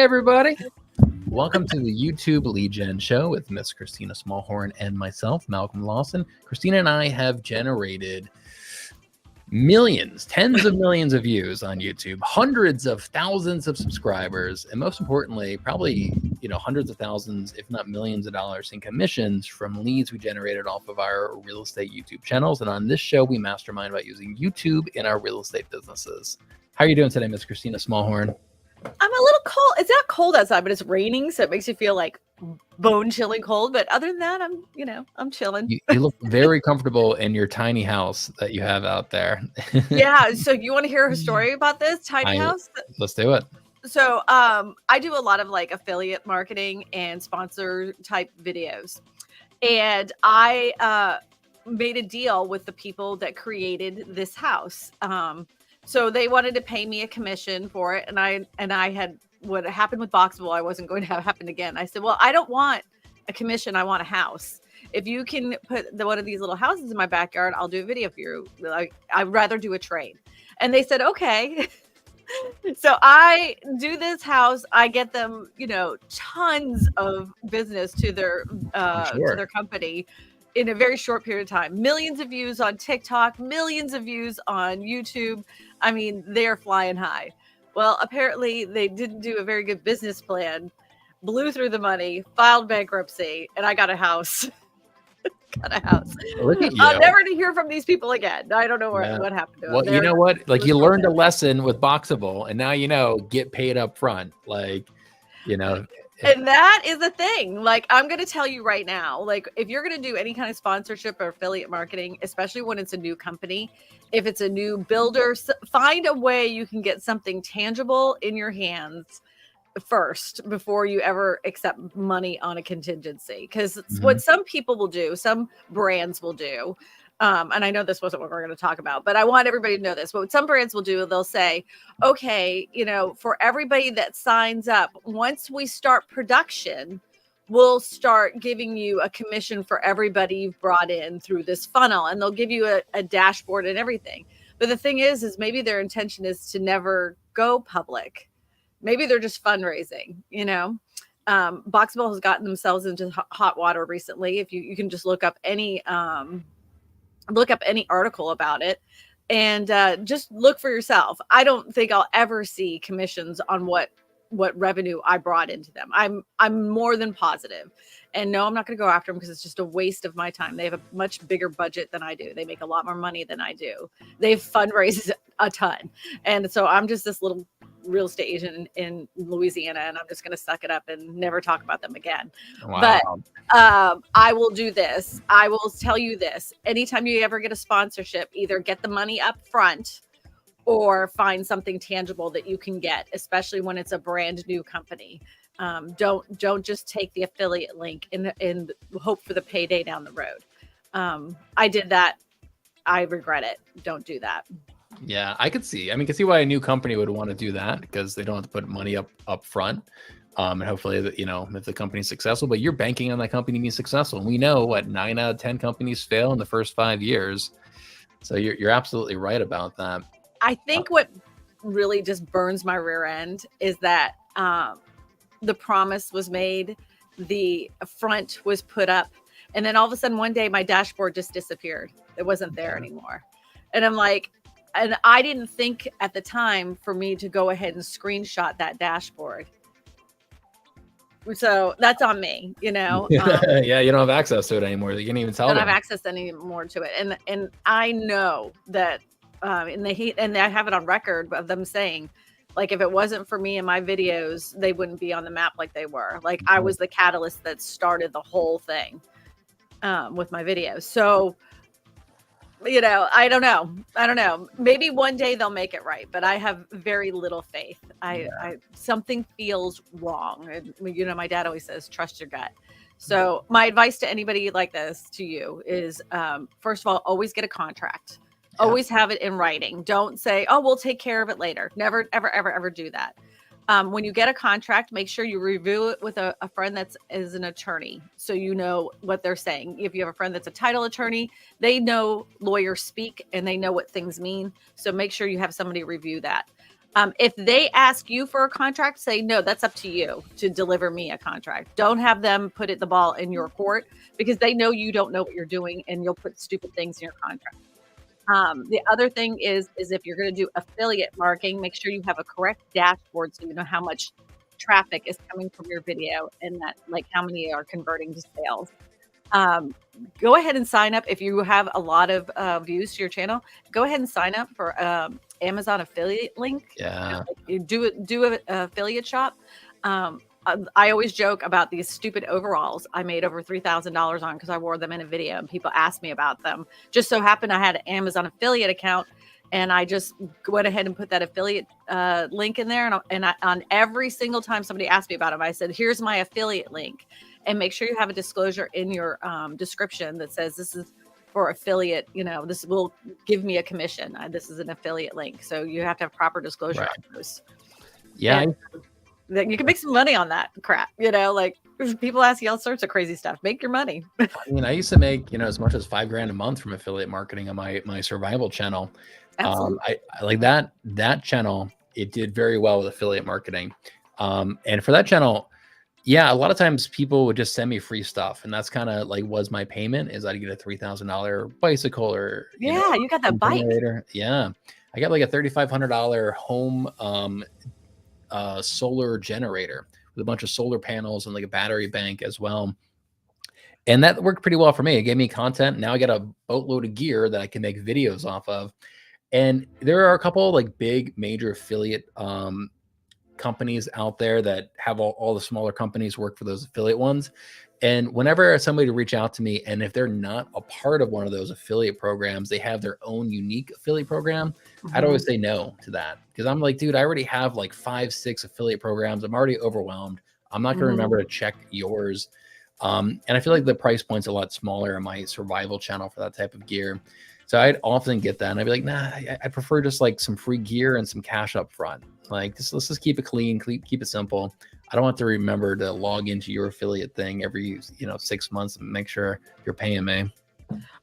Hey, everybody. Welcome to the YouTube Lead Gen Show with Miss Kristina Smallhorn and myself, Malcolm Lawson. Kristina and I have generated millions, tens of millions of views on YouTube, hundreds of thousands of subscribers, and most importantly, probably hundreds of thousands, if not millions of dollars in commissions from leads we generated off of our real estate YouTube channels. And on this show, we mastermind about using YouTube in our real estate businesses. How are you doing today, Miss Kristina Smallhorn? I'm a little cold. It's not cold outside, but it's raining, so it makes you feel like bone chilling cold. But other than that, I'm chilling. You look very comfortable in your tiny house that you have out there. Yeah. So you want to hear a story about this tiny house? Let's do it. So I do a lot of like affiliate marketing and sponsor type videos, and I made a deal with the people that created this house. So they wanted to pay me a commission for it. And I had what happened with Boxable, I wasn't going to have happen again. I said, well, I don't want a commission. I want a house. If you can put one of these little houses in my backyard, I'll do a video for you. I'd rather do a trade. And they said, okay. So I do this house. I get them, tons of business to their company in a very short period of time. Millions of views on TikTok, millions of views on YouTube. I mean, they're flying high. Well, apparently they didn't do a very good business plan, blew through the money, filed bankruptcy, and I got a house. Got a house. Look at you. I'm never to hear from these people again. I don't know what happened to them. Well, you know what? Like, you learned a lesson with Boxable, and now get paid up front. And that is the thing. Like, I'm going to tell you right now, like, if you're going to do any kind of sponsorship or affiliate marketing, especially when it's a new company, if it's a new builder, find a way you can get something tangible in your hands first before you ever accept money on a contingency. Because what some people will do, some brands will do, and I know this wasn't what we're going to talk about, but I want everybody to know this. But what some brands will do, they'll say, okay, for everybody that signs up, once we start production, we'll start giving you a commission for everybody you've brought in through this funnel. And they'll give you a dashboard and everything. But the thing is maybe their intention is to never go public. Maybe they're just fundraising, Boxable has gotten themselves into hot water recently. If you can just look up any article about it and just look for yourself. I don't think I'll ever see commissions on what revenue I brought into them. I'm more than positive. And no, I'm not going to go after them because it's just a waste of my time. They have a much bigger budget than I do. They make a lot more money than I do. They've fundraised a ton. And so I'm just this little real estate agent in Louisiana, and I'm just going to suck it up and never talk about them again. Wow. But I will do this. I will tell you this. Anytime you ever get a sponsorship, either get the money up front or find something tangible that you can get, especially when it's a brand new company. Don't just take the affiliate link and hope for the payday down the road. I did that. I regret it. Don't do that. Yeah, I could see why a new company would want to do that, because they don't have to put money up front. And hopefully, if the company's successful, but you're banking on that company being successful. And we know 9 out of 10 companies fail in the first 5 years. So you're absolutely right about that. I think what really just burns my rear end is that the promise was made, the front was put up, and then all of a sudden one day my dashboard just disappeared. It wasn't there anymore. And I'm like, and I didn't think at the time for me to go ahead and screenshot that dashboard. So that's on me, Yeah, you don't have access to it anymore. You can't even tell them. I don't have access anymore to it. And I know that, and I have it on record of them saying, like, if it wasn't for me and my videos, they wouldn't be on the map like they were. Like, I was the catalyst that started the whole thing with my videos. So, I don't know. Maybe one day they'll make it right, but I have very little faith. Something feels wrong. And, my dad always says, trust your gut. So my advice to anybody like this to you is, first of all, always get a contract. Yeah. Always have it in writing. Don't say, oh, we'll take care of it later. Never, ever, ever, ever do that. When you get a contract, make sure you review it with a friend that is an attorney, so you know what they're saying. If you have a friend that's a title attorney, they know lawyers speak and they know what things mean. So make sure you have somebody review that. If they ask you for a contract, say, no, that's up to you to deliver me a contract. Don't have them put the ball in your court, because they know you don't know what you're doing and you'll put stupid things in your contract. The other thing is if you're going to do affiliate marketing, make sure you have a correct dashboard so you know how much traffic is coming from your video and that, like, how many are converting to sales. Go ahead and sign up if you have a lot of views to your channel. Go ahead and sign up for Amazon affiliate link. Yeah. You do an affiliate shop. I always joke about these stupid overalls I made over $3,000 on because I wore them in a video and people asked me about them. Just so happened I had an Amazon affiliate account, and I just went ahead and put that affiliate link in there. And on every single time somebody asked me about them, I said, here's my affiliate link. And make sure you have a disclosure in your description that says this is for affiliate, this will give me a commission. This is an affiliate link. So you have to have proper disclosure on those. Yeah. And you can make some money on that crap, like people ask you all sorts of crazy stuff. Make your money. I mean, I used to make, as much as $5,000 a month from affiliate marketing on my survival channel. I like that channel. It did very well with affiliate marketing. And for that channel, yeah, a lot of times people would just send me free stuff, and that's kind of like was my payment. Is I'd get a $3,000 bicycle, or you got that bike. Generator. Yeah, I got like a $3,500 home solar generator with a bunch of solar panels and like a battery bank as well. And that worked pretty well for me. It gave me content. Now I got a boatload of gear that I can make videos off of. And there are a couple like big major affiliate companies out there that have all the smaller companies work for those affiliate ones. And whenever somebody reach out to me, and if they're not a part of one of those affiliate programs, they have their own unique affiliate program, I'd always say no to that, because I'm like, dude, I already have like 5-6 affiliate programs. I'm already overwhelmed. I'm not going to remember to check yours. And I feel like the price point's a lot smaller on my survival channel for that type of gear. So I'd often get that, and I'd be like, nah, I prefer just like some free gear and some cash up front. Like, let's just keep it clean, keep it simple. I don't want to remember to log into your affiliate thing every 6 months and make sure you're paying me.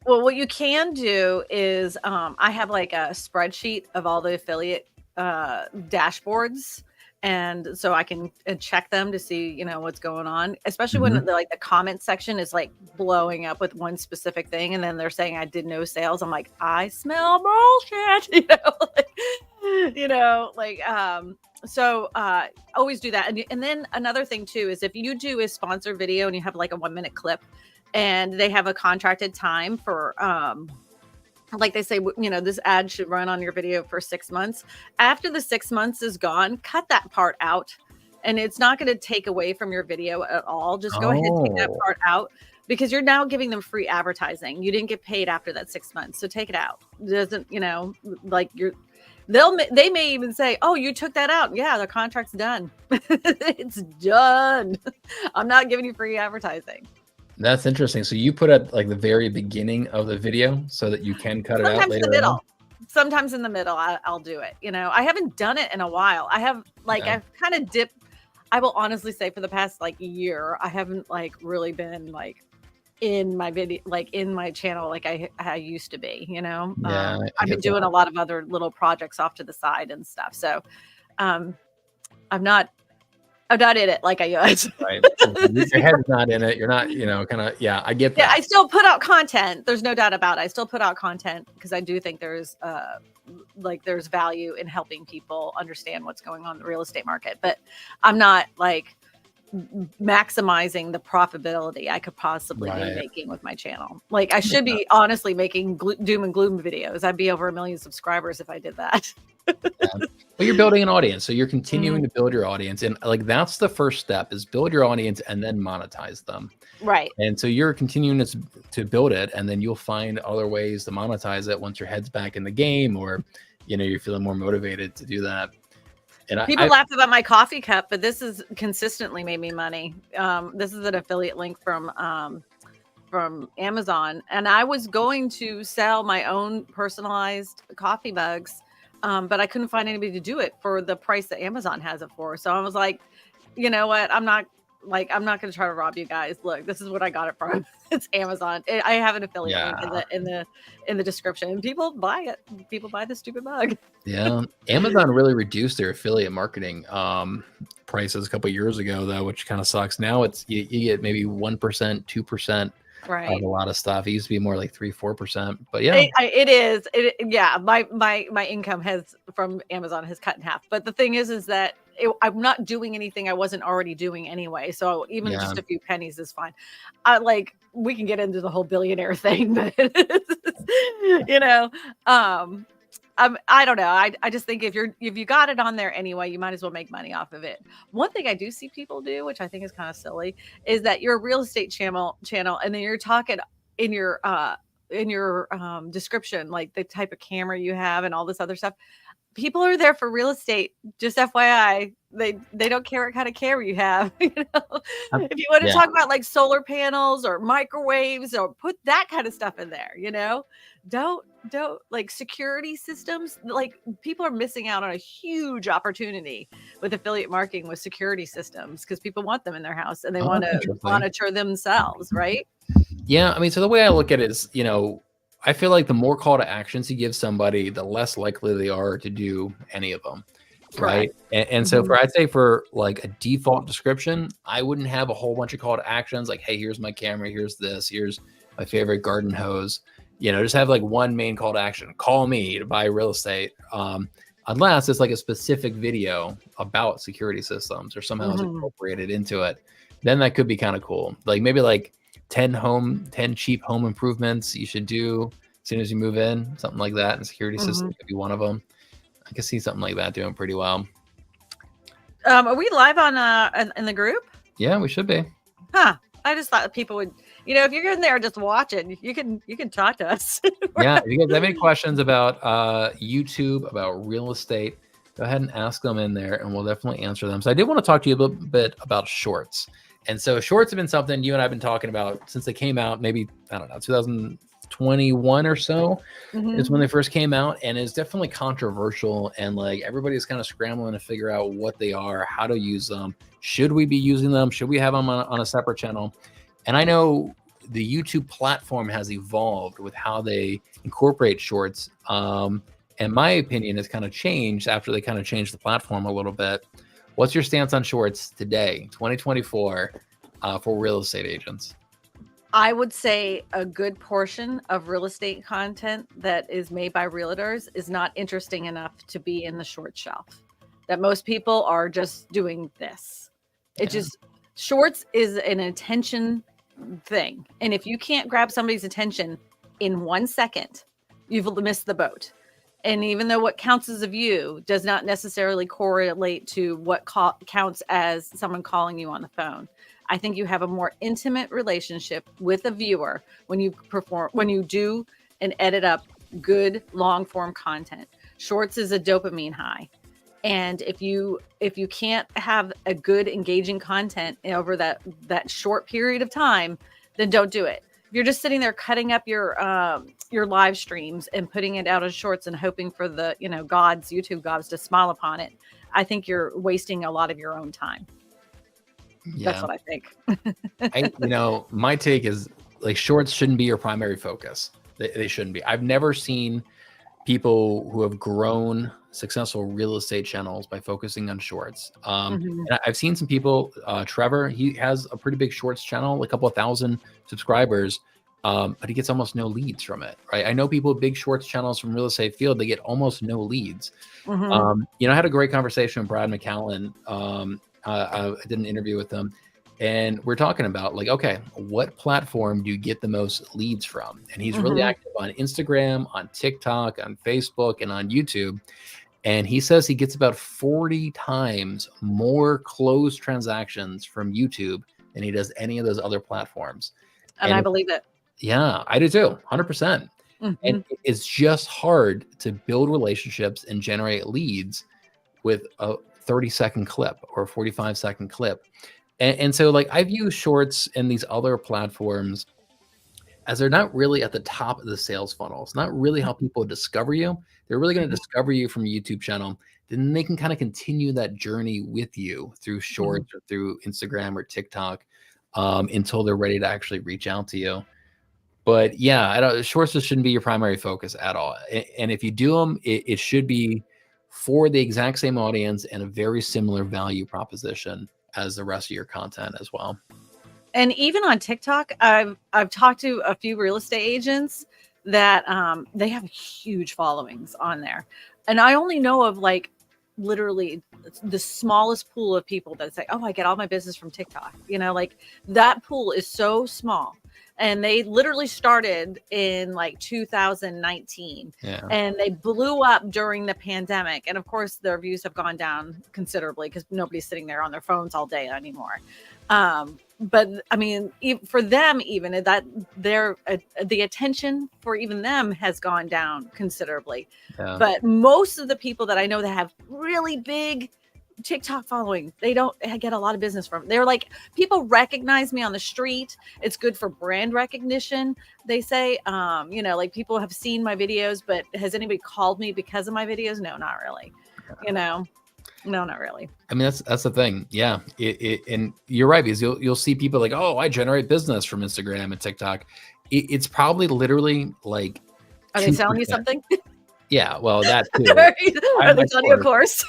Well, what you can do is I have like a spreadsheet of all the affiliate dashboards. And so I can check them to see, what's going on, especially when the comment section is like blowing up with one specific thing. And then they're saying I did no sales. I'm like, I smell bullshit, so always do that. And then another thing too, is if you do a sponsored video and you have like a 1-minute clip and they have a contracted time for, like they say, this ad should run on your video for 6 months. After the 6 months is gone, cut that part out. And it's not going to take away from your video at all. Just go ahead and take that part out, because you're now giving them free advertising. You didn't get paid after that 6 months. So take it out. It doesn't, they may even say, oh, you took that out. Yeah, the contract's done. It's done. I'm not giving you free advertising. That's interesting. So you put at like the very beginning of the video so that you can cut it out later. In the middle. Sometimes in the middle, I'll do it. I haven't done it in a while. I have I've kind of dipped. I will honestly say for the past like year, I haven't like really been like in my video, like in my channel, like I used to be, I've been doing a lot of other little projects off to the side and stuff. So I'm not in it like I used. Right. Your head's not in it. You're not, I get that. Yeah, I still put out content. There's no doubt about it. I still put out content because I do think there's there's value in helping people understand what's going on in the real estate market. But I'm not like maximizing the profitability I could possibly be making with my channel. Like I should be honestly making doom and gloom videos. I'd be over 1 million subscribers if I did that. Well, you're building an audience, so you're continuing to build your audience, and like that's the first step, is build your audience and then monetize them. Right. And so you're continuing to build it, and then you'll find other ways to monetize it once your head's back in the game, or you're feeling more motivated to do that. And people laugh about my coffee cup, but this has consistently made me money. This is an affiliate link from Amazon, and I was going to sell my own personalized coffee mugs. But I couldn't find anybody to do it for the price that Amazon has it for. So I was like, you know what? I'm not like, I'm not going to try to rob you guys. Look, this is what I got it from. It's Amazon. I have an affiliate link in the description. And people buy it. People buy the stupid mug. Yeah, Amazon really reduced their affiliate marketing prices a couple years ago, though, which kind of sucks. Now it's you get maybe 1%, 2% Right. of a lot of stuff. It used to be more like 3-4%. But yeah, it is. Yeah, my income has from Amazon has cut in half. But the thing is that I'm not doing anything I wasn't already doing anyway. So even just a few pennies is fine. We can get into the whole billionaire thing, but you know, I don't know. I just think if you got it on there anyway, you might as well make money off of it. One thing I do see people do, which I think is kind of silly, is that you're a real estate channel, and then you're talking in your description, like the type of camera you have and all this other stuff. People are there for real estate. Just FYI, they don't care what kind of camera you have. You know, if you want to talk about like solar panels or microwaves, or put that kind of stuff in there. You know, don't like security systems. Like, people are missing out on a huge opportunity with affiliate marketing with security systems, because people want them in their house and they want to monitor themselves, right? Yeah, I mean, so the way I look at it is, you know, I feel like the more call to actions you give somebody, the less likely they are to do any of them, right? And so I'd say for like a default description, I wouldn't have a whole bunch of call to actions like, hey, here's my camera, here's this, here's my favorite garden hose. You know, just have like one main call to action: call me to buy real estate. Unless it's like a specific video about security systems or somehow it's incorporated into it, then that could be kind of cool. Like maybe like 10 cheap home improvements you should do as soon as you move in, something like that. And security system could be one of them. I can see something like that doing pretty well. Are we live on in the group? Yeah, we should be. Huh. I just thought people would, you know, if you're in there just watching, you can talk to us. Yeah, if you guys have any questions about YouTube, about real estate, go ahead and ask them in there and we'll definitely answer them. So I did want to talk to you a little bit about shorts. And so shorts have been something you and I have been talking about since they came out, maybe, I don't know, 2021 or so is when they first came out. And it's definitely controversial. And like everybody's kind of scrambling to figure out what they are, how to use them. Should we be using them? Should we have them on a separate channel? And I know the YouTube platform has evolved with how they incorporate shorts. And my opinion has kind of changed after they kind of changed the platform a little bit. What's your stance on shorts today, 2024, for real estate agents? I would say a good portion of real estate content that is made by realtors is not interesting enough to be in the short shelf. That most people are just doing this. Shorts is an attention thing. And if you can't grab somebody's attention in 1 second, you've missed the boat. And even though what counts as a view does not necessarily correlate to what counts as someone calling you on the phone, I think you have a more intimate relationship with a viewer when you do and edit up good long form content. Shorts is a dopamine high. And if you can't have a good engaging content over that short period of time, then don't do it. If you're just sitting there cutting up your live streams and putting it out as shorts and hoping for the, you know, YouTube gods to smile upon it, I think you're wasting a lot of your own time. Yeah. That's what I think. My take is like shorts shouldn't be your primary focus. They shouldn't be. I've never seen people who have grown successful real estate channels by focusing on shorts. And I've seen some people, Trevor, he has a pretty big shorts channel, a couple of thousand subscribers, but he gets almost no leads from it, right? I know people with big shorts channels from real estate field, they get almost no leads. I had a great conversation with Brad McCallan. I did an interview with him. And we're talking about like, okay, what platform do you get the most leads from? And he's really active on Instagram, on TikTok, on Facebook, and on YouTube. And he says he gets about 40 times more closed transactions from YouTube than he does any of those other platforms. And I believe it. Yeah, I do too, 100%. And it's just hard to build relationships and generate leads with a 30-second clip or a 45-second clip. And so like I view shorts and these other platforms as they're not really at the top of the sales funnel. It's not really how people discover you. They're really going to discover you from a YouTube channel. then they can kind of continue that journey with you through shorts or through Instagram or TikTok until they're ready to actually reach out to you. But yeah, shorts just shouldn't be your primary focus at all. And if you do them, it should be for the exact same audience and a very similar value proposition as the rest of your content as well. And even on TikTok, I've talked to a few real estate agents that they have huge followings on there. And I only know of like literally the smallest pool of people that say, oh, I get all my business from TikTok. You know, like that pool is so small. And they literally started in like 2019 and they blew up during the pandemic. And of course, their views have gone down considerably because nobody's sitting there on their phones all day anymore. But I mean, for them, even that the attention for even them has gone down considerably. But most of the people that I know that have really big TikTok following, they don't get a lot of business from. They're like, people recognize me on the street. It's good for brand recognition. They say, you know, like people have seen my videos, but has anybody called me because of my videos? No, not really. You know, no, not really. I mean, that's the thing. Yeah. And you're right, because you'll see people like, oh, I generate business from Instagram and TikTok. It's probably literally like, are they selling you something? Yeah. Well, that too. Are they selling you a course?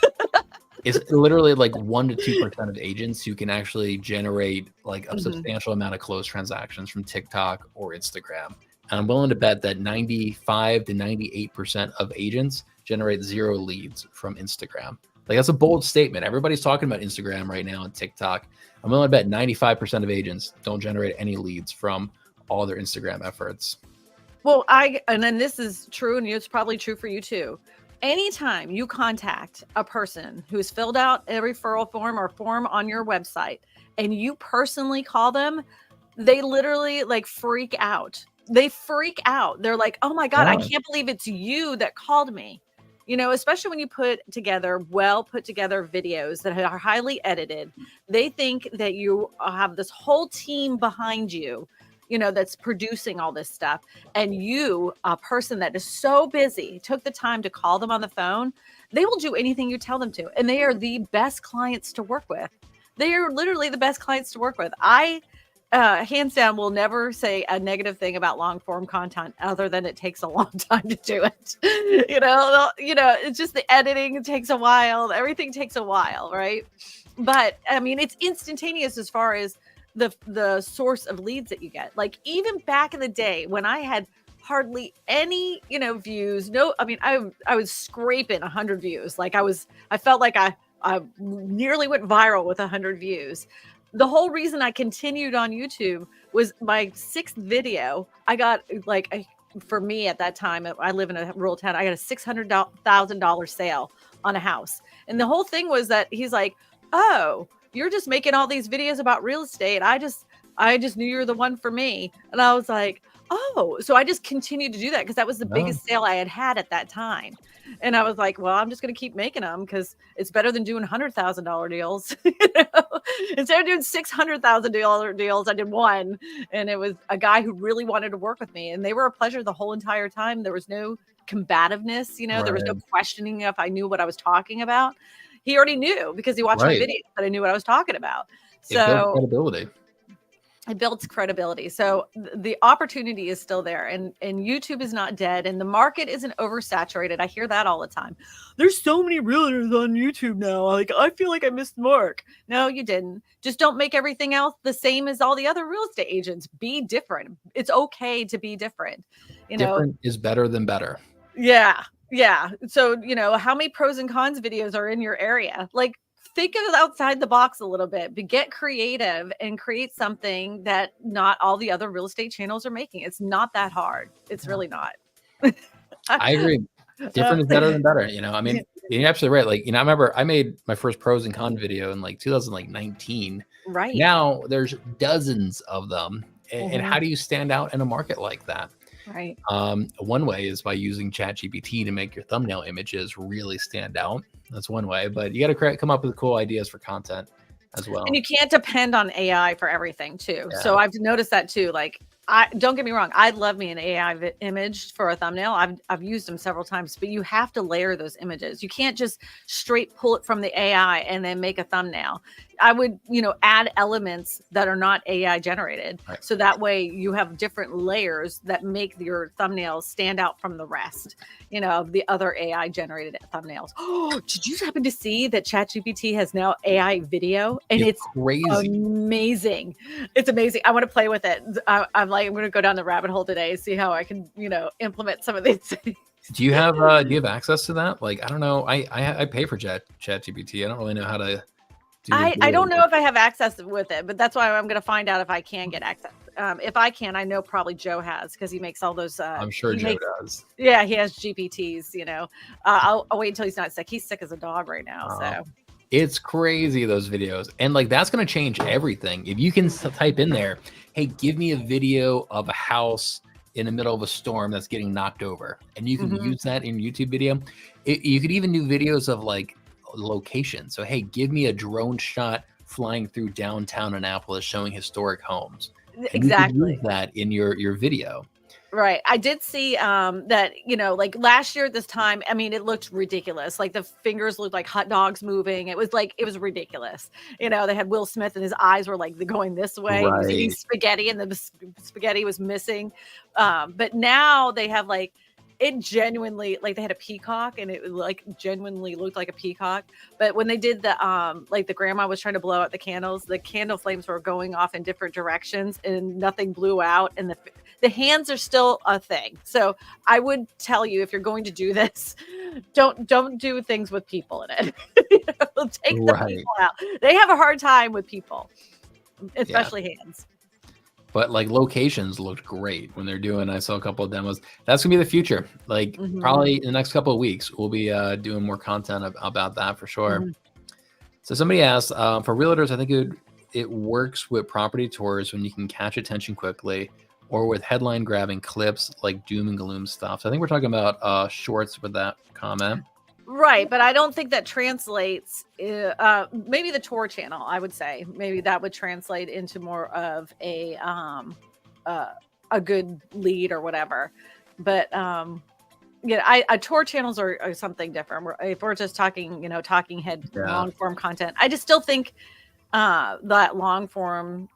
It's literally like 1% to 2% of agents who can actually generate like a substantial amount of closed transactions from TikTok or Instagram. And I'm willing to bet that 95 to 98% of agents generate 0 leads from Instagram. Like that's a bold statement. Everybody's talking about Instagram right now and TikTok. I'm willing to bet 95% of agents don't generate any leads from all their Instagram efforts. Well, and then this is true, and it's probably true for you too. Anytime you contact a person who's filled out a referral form or form on your website and you personally call them, they literally like freak out. They freak out. They're like, oh my God, I can't believe it's you that called me. You know, especially when you put together well put together videos that are highly edited, they think that you have this whole team behind you, you know, that's producing all this stuff. And you, a person that is so busy, took the time to call them on the phone. They will do anything you tell them to. And they are the best clients to work with. They are literally the best clients to work with. I, hands down, will never say a negative thing about long form content other than it takes a long time to do it. You know, it's just the editing. It takes a while. Everything takes a while. Right. But I mean, it's instantaneous as far as the source of leads that you get. Like even back in the day when I had hardly any, you know, views, I was scraping 100 views. Like I felt like I nearly went viral with 100 views. The whole reason I continued on YouTube was my 6th video. I got like for me at that time, I live in a rural town. I got a $600,000 sale on a house. And the whole thing was that he's like, oh, you're just making all these videos about real estate. I just knew you were the one for me. And I was like, oh, so I just continued to do that because that was the biggest sale I had at that time. And I was like, well, I'm just going to keep making them because it's better than doing $100,000 deals. You know? Instead of doing $600,000 deals, I did one. And it was a guy who really wanted to work with me. And they were a pleasure the whole entire time. There was no combativeness, you know, There was no questioning if I knew what I was talking about. He already knew because he watched my videos that I knew what I was talking about. So it builds credibility. So the opportunity is still there, and YouTube is not dead, and the market isn't oversaturated. I hear that all the time. There's so many realtors on YouTube now. Like I feel like I missed the mark. No, you didn't. Just don't make everything else the same as all the other real estate agents. Be different. It's okay to be different. You know, different is better than better. Yeah. Yeah. So, you know, how many pros and cons videos are in your area? Like think of it outside the box a little bit, but get creative and create something that not all the other real estate channels are making. It's not that hard. It's really not. I agree. Different is better than better. You know, I mean, you're absolutely right. Like, you know, I remember I made my first pros and cons video in like 2019. Right. Now there's dozens of them. And how do you stand out in a market like that? Right. One way is by using ChatGPT to make your thumbnail images really stand out. That's one way, but you got to come up with cool ideas for content as well. And you can't depend on AI for everything too. Yeah. So I've noticed that too. Like I don't get me wrong. I love me an AI image for a thumbnail. I've used them several times, but you have to layer those images. You can't just straight pull it from the AI and then make a thumbnail. I would, add elements that are not AI generated. Right. So that way you have different layers that make your thumbnails stand out from the rest, of the other AI generated thumbnails. Oh, did you happen to see that ChatGPT has now AI video? And it's crazy. Amazing. It's amazing. I want to play with it. I'm going to go down the rabbit hole today, see how I can, implement some of these things. Do you have access to that? Like, I don't know. I pay for ChatGPT. I don't really know how to do I don't know if I have access with it, but that's why I'm going to find out if I can get access. If I can, I know probably Joe has, because he makes all those. I'm sure Joe does. Yeah, he has GPTs. I'll wait until he's not sick. He's sick as a dog right now. So it's crazy, those videos, and like that's going to change everything. If you can type in there, hey, give me a video of a house in the middle of a storm that's getting knocked over, and you can use that in YouTube video. You could even do videos of like location. So, hey, give me a drone shot flying through downtown Annapolis showing historic homes. Exactly. You can use that in your video. Right. I did see that, like last year at this time, I mean, it looked ridiculous. Like the fingers looked like hot dogs moving. It was ridiculous. They had Will Smith and his eyes were like going this way. Right. He was eating spaghetti and the spaghetti was missing. But now they have it genuinely, like they had a peacock and it like genuinely looked like a peacock. But when they did the the grandma was trying to blow out the candles, the candle flames were going off in different directions and nothing blew out, and the hands are still a thing. So I would tell you, if you're going to do this, don't do things with people in it. Take the people out. They have a hard time with people, especially hands. But like locations looked great when they're doing. I saw a couple of demos. That's gonna be the future. Like probably in the next couple of weeks, we'll be doing more content about that for sure. So somebody asked, for realtors, I think it works with property tours when you can catch attention quickly, or with headline grabbing clips like doom and gloom stuff. So I think we're talking about shorts with that comment. Right, but I don't think that translates. Maybe the tour channel, I would say, maybe that would translate into more of a good lead or whatever. But tour channels are something different. If we're just talking, talking head long form content, I just still think that long form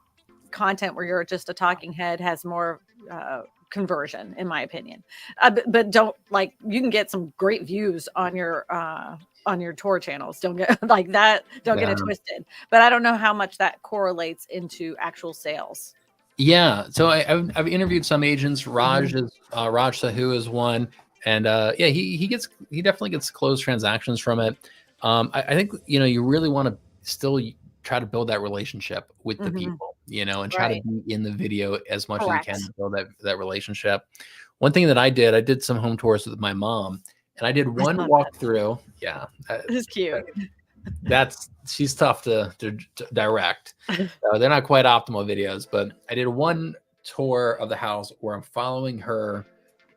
content where you're just a talking head has more conversion, in my opinion. But don't, like, you can get some great views on your tour channels. Don't get like that. Don't get it twisted. But I don't know how much that correlates into actual sales. Yeah. So I've interviewed some agents. Raj Sahu is one, and he definitely gets closed transactions from it. I think you really want to still try to build that relationship with the people, and try to be in the video as much as you can to build that relationship. One thing that I did some home tours with my mom, and I did one walkthrough. Yeah. It's cute. She's tough to direct. They're not quite optimal videos, but I did one tour of the house where I'm following her,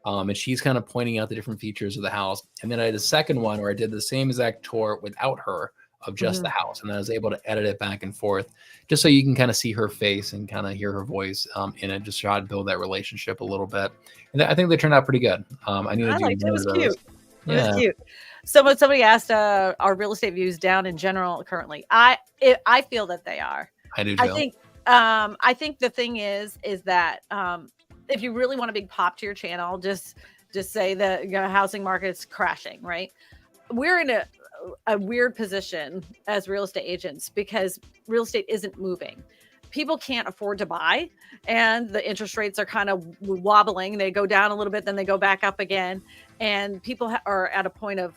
and she's kind of pointing out the different features of the house. And then I did a second one where I did the same exact tour without her, of just the house, and I was able to edit it back and forth just so you can kind of see her face and kind of hear her voice in it, just try to build that relationship a little bit. And I think they turned out pretty good. I need to do it. Was cute. Yeah. It was cute. Somebody asked, are real estate views down in general currently? I feel that they are. I do too. I think the thing is that if you really want a big pop to your channel, just say the housing market's crashing, right? We're in a weird position as real estate agents because real estate isn't moving. People can't afford to buy, and the interest rates are kind of wobbling. They go down a little bit, then they go back up again. And people are at a point of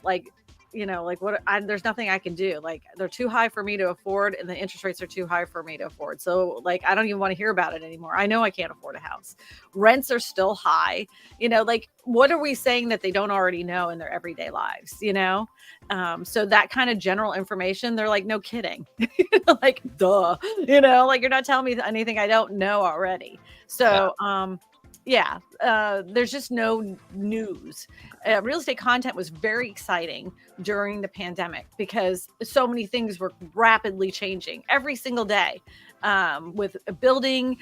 there's nothing I can do. Like, they're too high for me to afford, and the interest rates are too high for me to afford. So I don't even want to hear about it anymore. I know I can't afford a house. Rents are still high. What are we saying that they don't already know in their everyday lives? So that kind of general information, they're like, no kidding. Like, duh, you're not telling me anything I don't know already. So, there's just no news. Real estate content was very exciting during the pandemic because so many things were rapidly changing every single day, with building,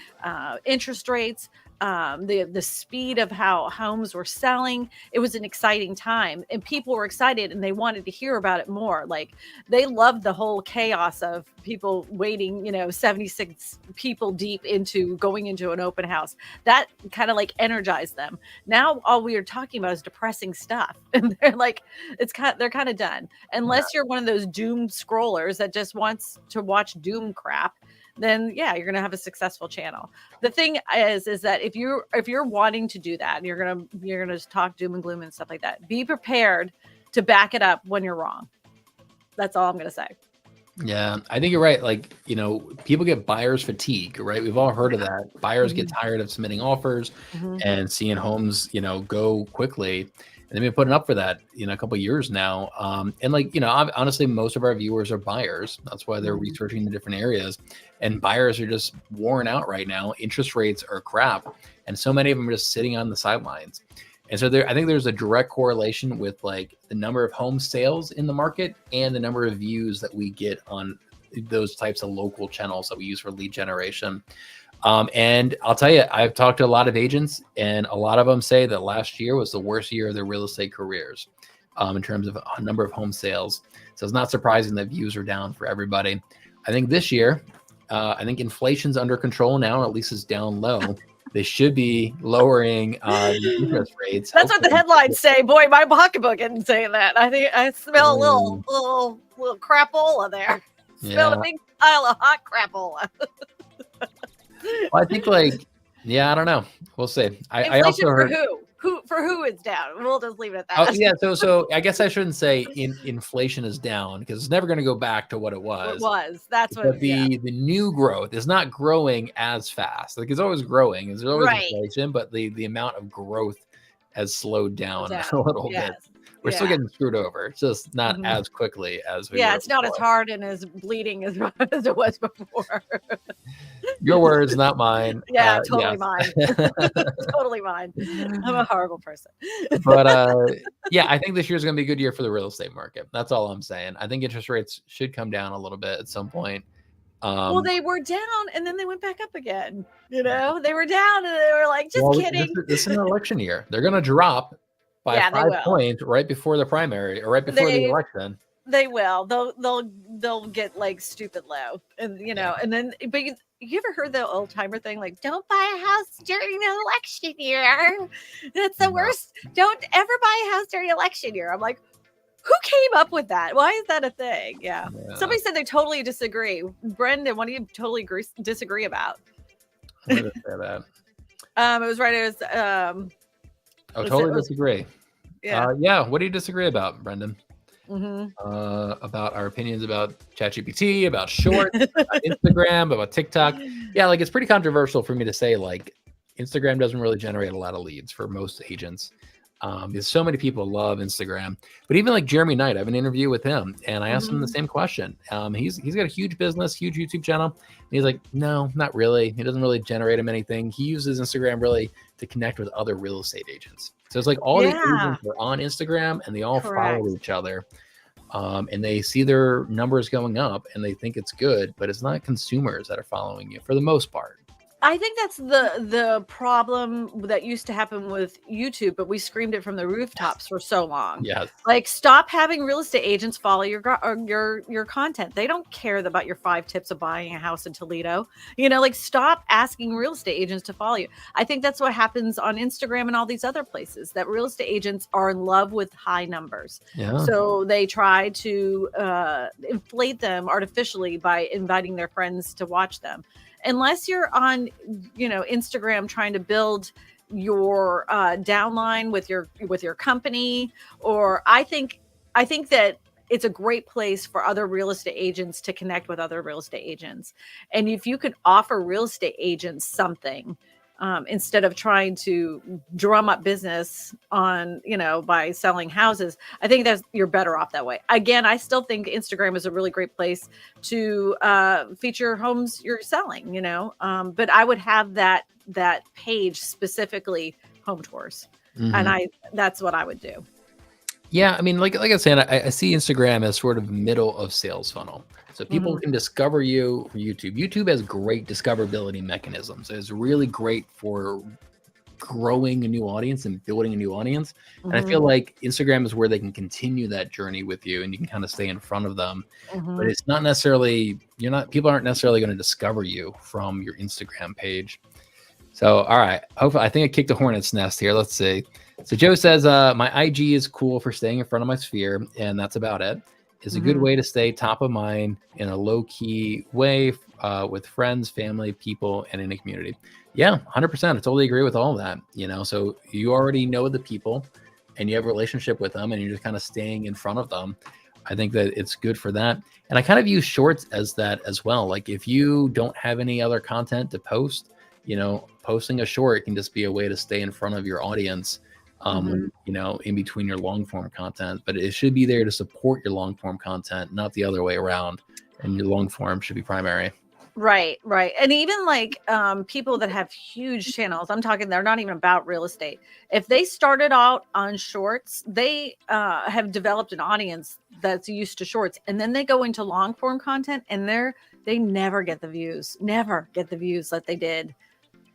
interest rates, the speed of how homes were selling. It was an exciting time, and people were excited and they wanted to hear about it more. Like, they loved the whole chaos of people waiting, 76 people deep into going into an open house. That kind of like energized them. Now all we are talking about is depressing stuff, and they're kind of done. Unless you're one of those doom scrollers that just wants to watch doom crap, then yeah, you're gonna have a successful channel. The thing is that if you're wanting to do that, and you're gonna just talk doom and gloom and stuff like that, be prepared to back it up when you're wrong. That's all I'm gonna say. Yeah, I think you're right. Like, people get buyer's fatigue, right? We've all heard of that. Buyers get tired of submitting offers and seeing homes, go quickly. And they've been putting up for that, a couple of years now. And honestly, most of our viewers are buyers. That's why they're researching the different areas. And buyers are just worn out right now. Interest rates are crap. And so many of them are just sitting on the sidelines. And so I think there's a direct correlation with like the number of home sales in the market and the number of views that we get on those types of local channels that we use for lead generation. And I'll tell you, I've talked to a lot of agents, and a lot of them say that last year was the worst year of their real estate careers in terms of a number of home sales. So it's not surprising that views are down for everybody. I think this year, I think inflation's under control now, at least it's down low. They should be lowering the interest rates. That's what the headlines say. Boy, my pocketbook isn't saying that. I think I smell a little crapola there. Smell a big pile of hot crapola. Well, I think I don't know. We'll see. I also heard for who it's down. We'll just leave it at that. Oh yeah. So I guess I shouldn't say inflation is down, because it's never going to go back to what it was. That's what. But the new growth is not growing as fast. Like, it's always growing. There's always inflation, but the amount of growth has slowed down a little bit. We're still getting screwed over. It's just not as quickly as we were it's not as hard and as bleeding as it was before. Your words, not mine. Totally mine. Totally mine. I'm a horrible person. But I think this year is going to be a good year for the real estate market. That's all I'm saying. I think interest rates should come down a little bit at some point. Well, they were down and then they went back up again. They were down and they were like, just kidding. This is an election year. They're going to drop by 5 points right before the primary, or right before the election. They will. They'll get like stupid low, and and then. But you ever heard the old timer thing, like, don't buy a house during the election year? That's the worst. Don't ever buy a house during election year. I'm like, who came up with that? Why is that a thing? Yeah. Somebody said they totally disagree. Brendan, what do you totally disagree about? What did I say that? It was right. It was. Totally disagree. Yeah. What do you disagree about, Brendan? About our opinions about ChatGPT, about Shorts, about Instagram, about TikTok. Yeah, it's pretty controversial for me to say Instagram doesn't really generate a lot of leads for most agents. Because so many people love Instagram. But even Jeremy Knight, I have an interview with him, and I asked him the same question. He's got a huge business, huge YouTube channel. And he's like, no, not really. It doesn't really generate him anything. He uses Instagram really to connect with other real estate agents. So it's all the agents are on Instagram, and they all follow each other. And they see their numbers going up, and they think it's good, but it's not consumers that are following you for the most part. I think that's the problem that used to happen with YouTube, but we screamed it from the rooftops for so long. Yes. Stop having real estate agents follow your content. They don't care about your 5 tips of buying a house in Toledo. Stop asking real estate agents to follow you. I think that's what happens on Instagram and all these other places, that real estate agents are in love with high numbers. Yeah. So they try to inflate them artificially by inviting their friends to watch them. Unless you're on, Instagram trying to build your downline with your company, or I think that it's a great place for other real estate agents to connect with other real estate agents. And if you could offer real estate agents something, instead of trying to drum up business on, by selling houses, I think you're better off that way. Again, I still think Instagram is a really great place to feature homes you're selling, but I would have that page specifically home tours. And that's what I would do. Yeah, I mean, like I said, I see Instagram as sort of middle of sales funnel. So people Mhm. can discover you from YouTube. YouTube has great discoverability mechanisms. It's really great for growing a new audience and building a new audience. And I Mhm. feel like Instagram is where they can continue that journey with you and you can kind of stay in front of them. But Mhm. it's not necessarily, people aren't necessarily going to discover you from your Instagram page. So, all right. Hopefully, I think I kicked a hornet's nest here. Let's see. So Joe says, my IG is cool for staying in front of my sphere, and that's about it. It's a good Mhm. way to stay top of mind in a low key way with friends, family, people, and in a community. Yeah, 100%. I totally agree with all that. So you already know the people and you have a relationship with them and you're just kind of staying in front of them. I think that it's good for that. And I kind of use shorts as that as well. Like if you don't have any other content to post, posting a short can just be a way to stay in front of your audience Mhm. when, in between your long form content, but it should be there to support your long form content, not the other way around. And your long form should be primary. Right, right. And even like people that have huge channels, I'm talking they're not even about real estate. If they started out on shorts, they have developed an audience that's used to shorts and then they go into long form content and they never get the views, never get the views that they did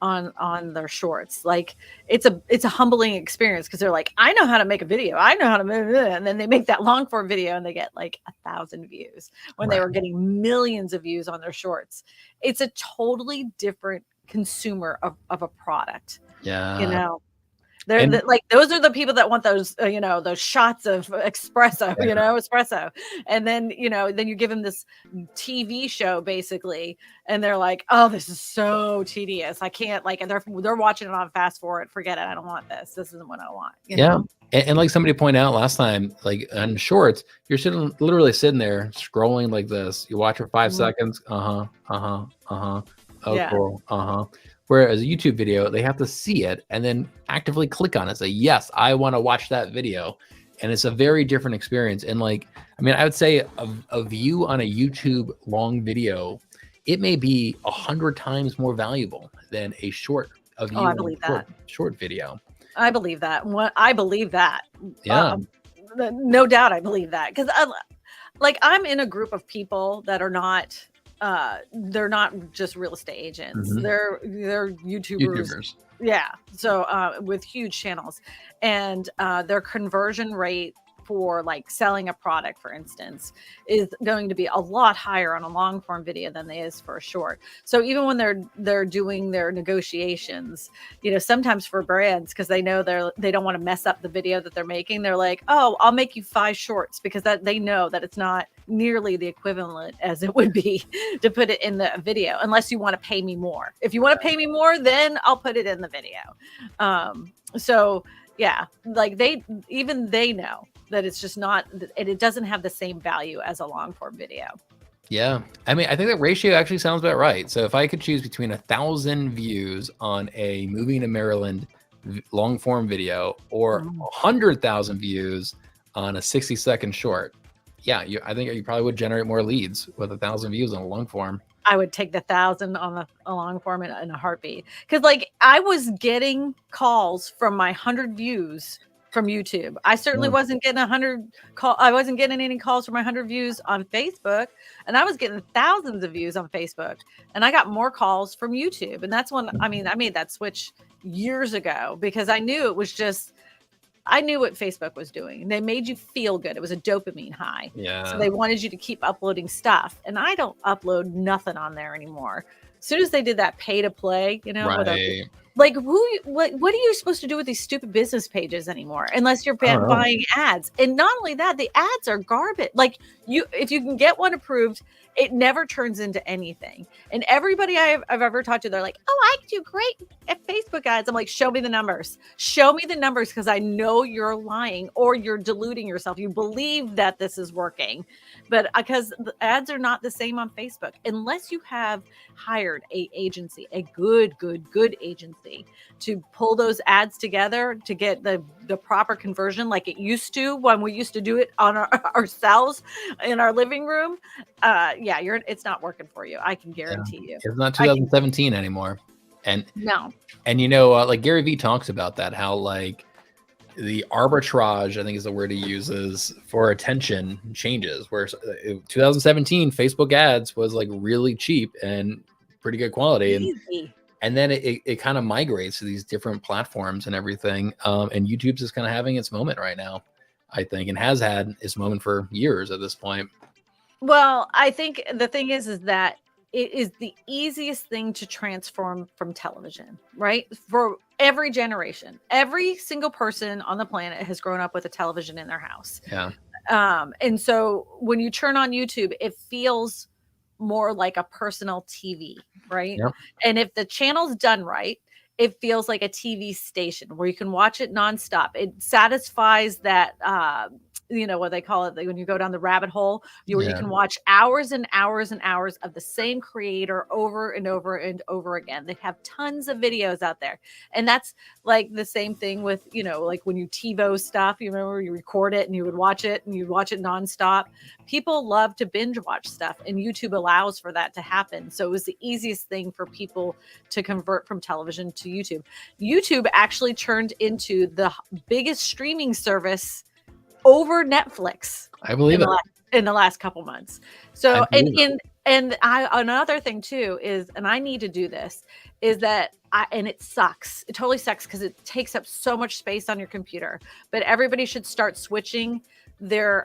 on their shorts. Like it's a humbling experience because they're like, I know how to make a video, I know how to move it, and then they make that long form video and they get like 1,000 views when they Right. were getting millions of views on their shorts. It's a totally different consumer of a product, you Yeah. know. They're And like those are the people that want those, those shots of espresso, yeah, espresso, and then then you give them this TV show basically, and they're like, "Oh, this is so tedious. I can't like." And they're watching it on fast forward. Forget it. I don't want this. This isn't what I want. yeah. And like somebody pointed out last time, like on shorts, you're literally sitting there scrolling like this. You watch for 5 seconds. Uh-huh. Uh-huh. Uh-huh. Oh, Yeah. cool. Uh-huh. Whereas a YouTube video, they have to see it and then actively click on it. Say, yes, I want to watch that video. And it's a very different experience. And like, I mean, I would say a view on a YouTube long video, it may be 100 times more valuable than a Oh, view I on believe a that. short video. I believe that. I believe that. Yeah. No doubt, I believe that because like I'm in a group of people that are not they're not just real estate agents. Mhm. They're YouTubers. YouTubers. Yeah. So with huge channels and their conversion rate for like selling a product, for instance, is going to be a lot higher on a long form video than it is for a short. So even when they're doing their negotiations, sometimes for brands, because they know they don't want to mess up the video that they're making, they're like, oh, I'll make you 5 shorts, because that they know that it's not nearly the equivalent as it would be to put it in the video, unless you want to pay me more. If you want to pay me more, then I'll put it in the video. So yeah, like they know that it's just not, it doesn't have the same value as a long form video. Yeah. I mean, I think that ratio actually sounds about right. So if I could choose between 1,000 views on a moving to Maryland long form video or 100,000 views on a 60-second short, yeah, I think you probably would generate more leads with 1,000 views on a long form. I would take the 1,000 on a long form in a heartbeat. Because like I was getting calls from my 100 views from YouTube. I certainly wasn't getting 100 call. I wasn't getting any calls from my 100 views on Facebook, and I was getting thousands of views on Facebook, and I got more calls from YouTube. And that's when I made that switch years ago, because I knew it was just. I knew what Facebook was doing. They made you feel good. It was a dopamine high. Yeah. So they wanted you to keep uploading stuff. And I don't upload nothing on there anymore. As soon as they did that pay to play, Right. like what are you supposed to do with these stupid business pages anymore, unless you're buying ads? And not only that, the ads are garbage. Like if you can get one approved, it never turns into anything. And everybody I've ever talked to, they're like, oh, I do great at Facebook ads. I'm like, show me the numbers, because I know you're lying or you're deluding yourself. You believe that this is working, but because the ads are not the same on Facebook, unless you have hired a good agency to pull those ads together to get the proper conversion, like it used to when we used to do it on ourselves in our living room. It's not working for you. I can guarantee you. It's not 2017 anymore. And no. And like Gary Vee talks about that, how like the arbitrage, I think is the word he uses, for attention changes. Where 2017 Facebook ads was like really cheap and pretty good quality, and then it kind of migrates to these different platforms and everything. And YouTube's just kind of having its moment right now, I think, and has had its moment for years at this point. Well, I think the thing is that it is the easiest thing to transform from television, right? For every generation, every single person on the planet has grown up with a television in their house. Yeah. And so when you turn on YouTube, it feels more like a personal TV, right? Yep. And if the channel's done right, it feels like a TV station where you can watch it nonstop. It satisfies that, what they call it, when you go down the rabbit hole, where you can watch hours and hours and hours of the same creator over and over and over again. They have tons of videos out there. And that's like the same thing with, like when you TiVo stuff, you remember you record it and you would watch it and you'd watch it nonstop. People love to binge watch stuff, and YouTube allows for that to happen. So it was the easiest thing for people to convert from television to YouTube. YouTube actually turned into the biggest streaming service over Netflix. I believe it. In the last couple months. So, another thing too is, and I need to do this, is that and it sucks. It totally sucks because it takes up so much space on your computer. But everybody should start switching their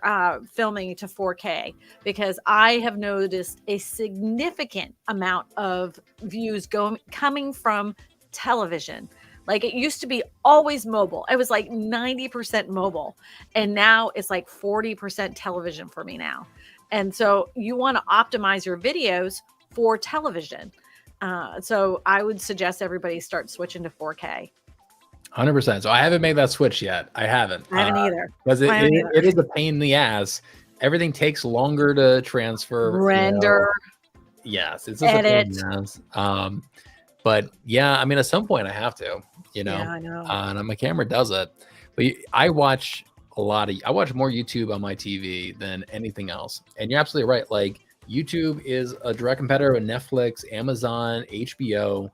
filming to 4K, because I have noticed a significant amount of views coming from television. Like, it used to be always mobile. It was like 90% mobile. And now it's like 40% television for me now. And so you want to optimize your videos for television. So I would suggest everybody start switching to 4K. 100%. So I haven't made that switch yet. I haven't either. Because it is a pain in the ass. Everything takes longer to transfer. Render. Yes. It's just a pain in the ass. But yeah, I mean, at some point I have to, Yeah, I know. And my camera does it. But I watch more YouTube on my TV than anything else. And you're absolutely right. Like, YouTube is a direct competitor with Netflix, Amazon, HBO,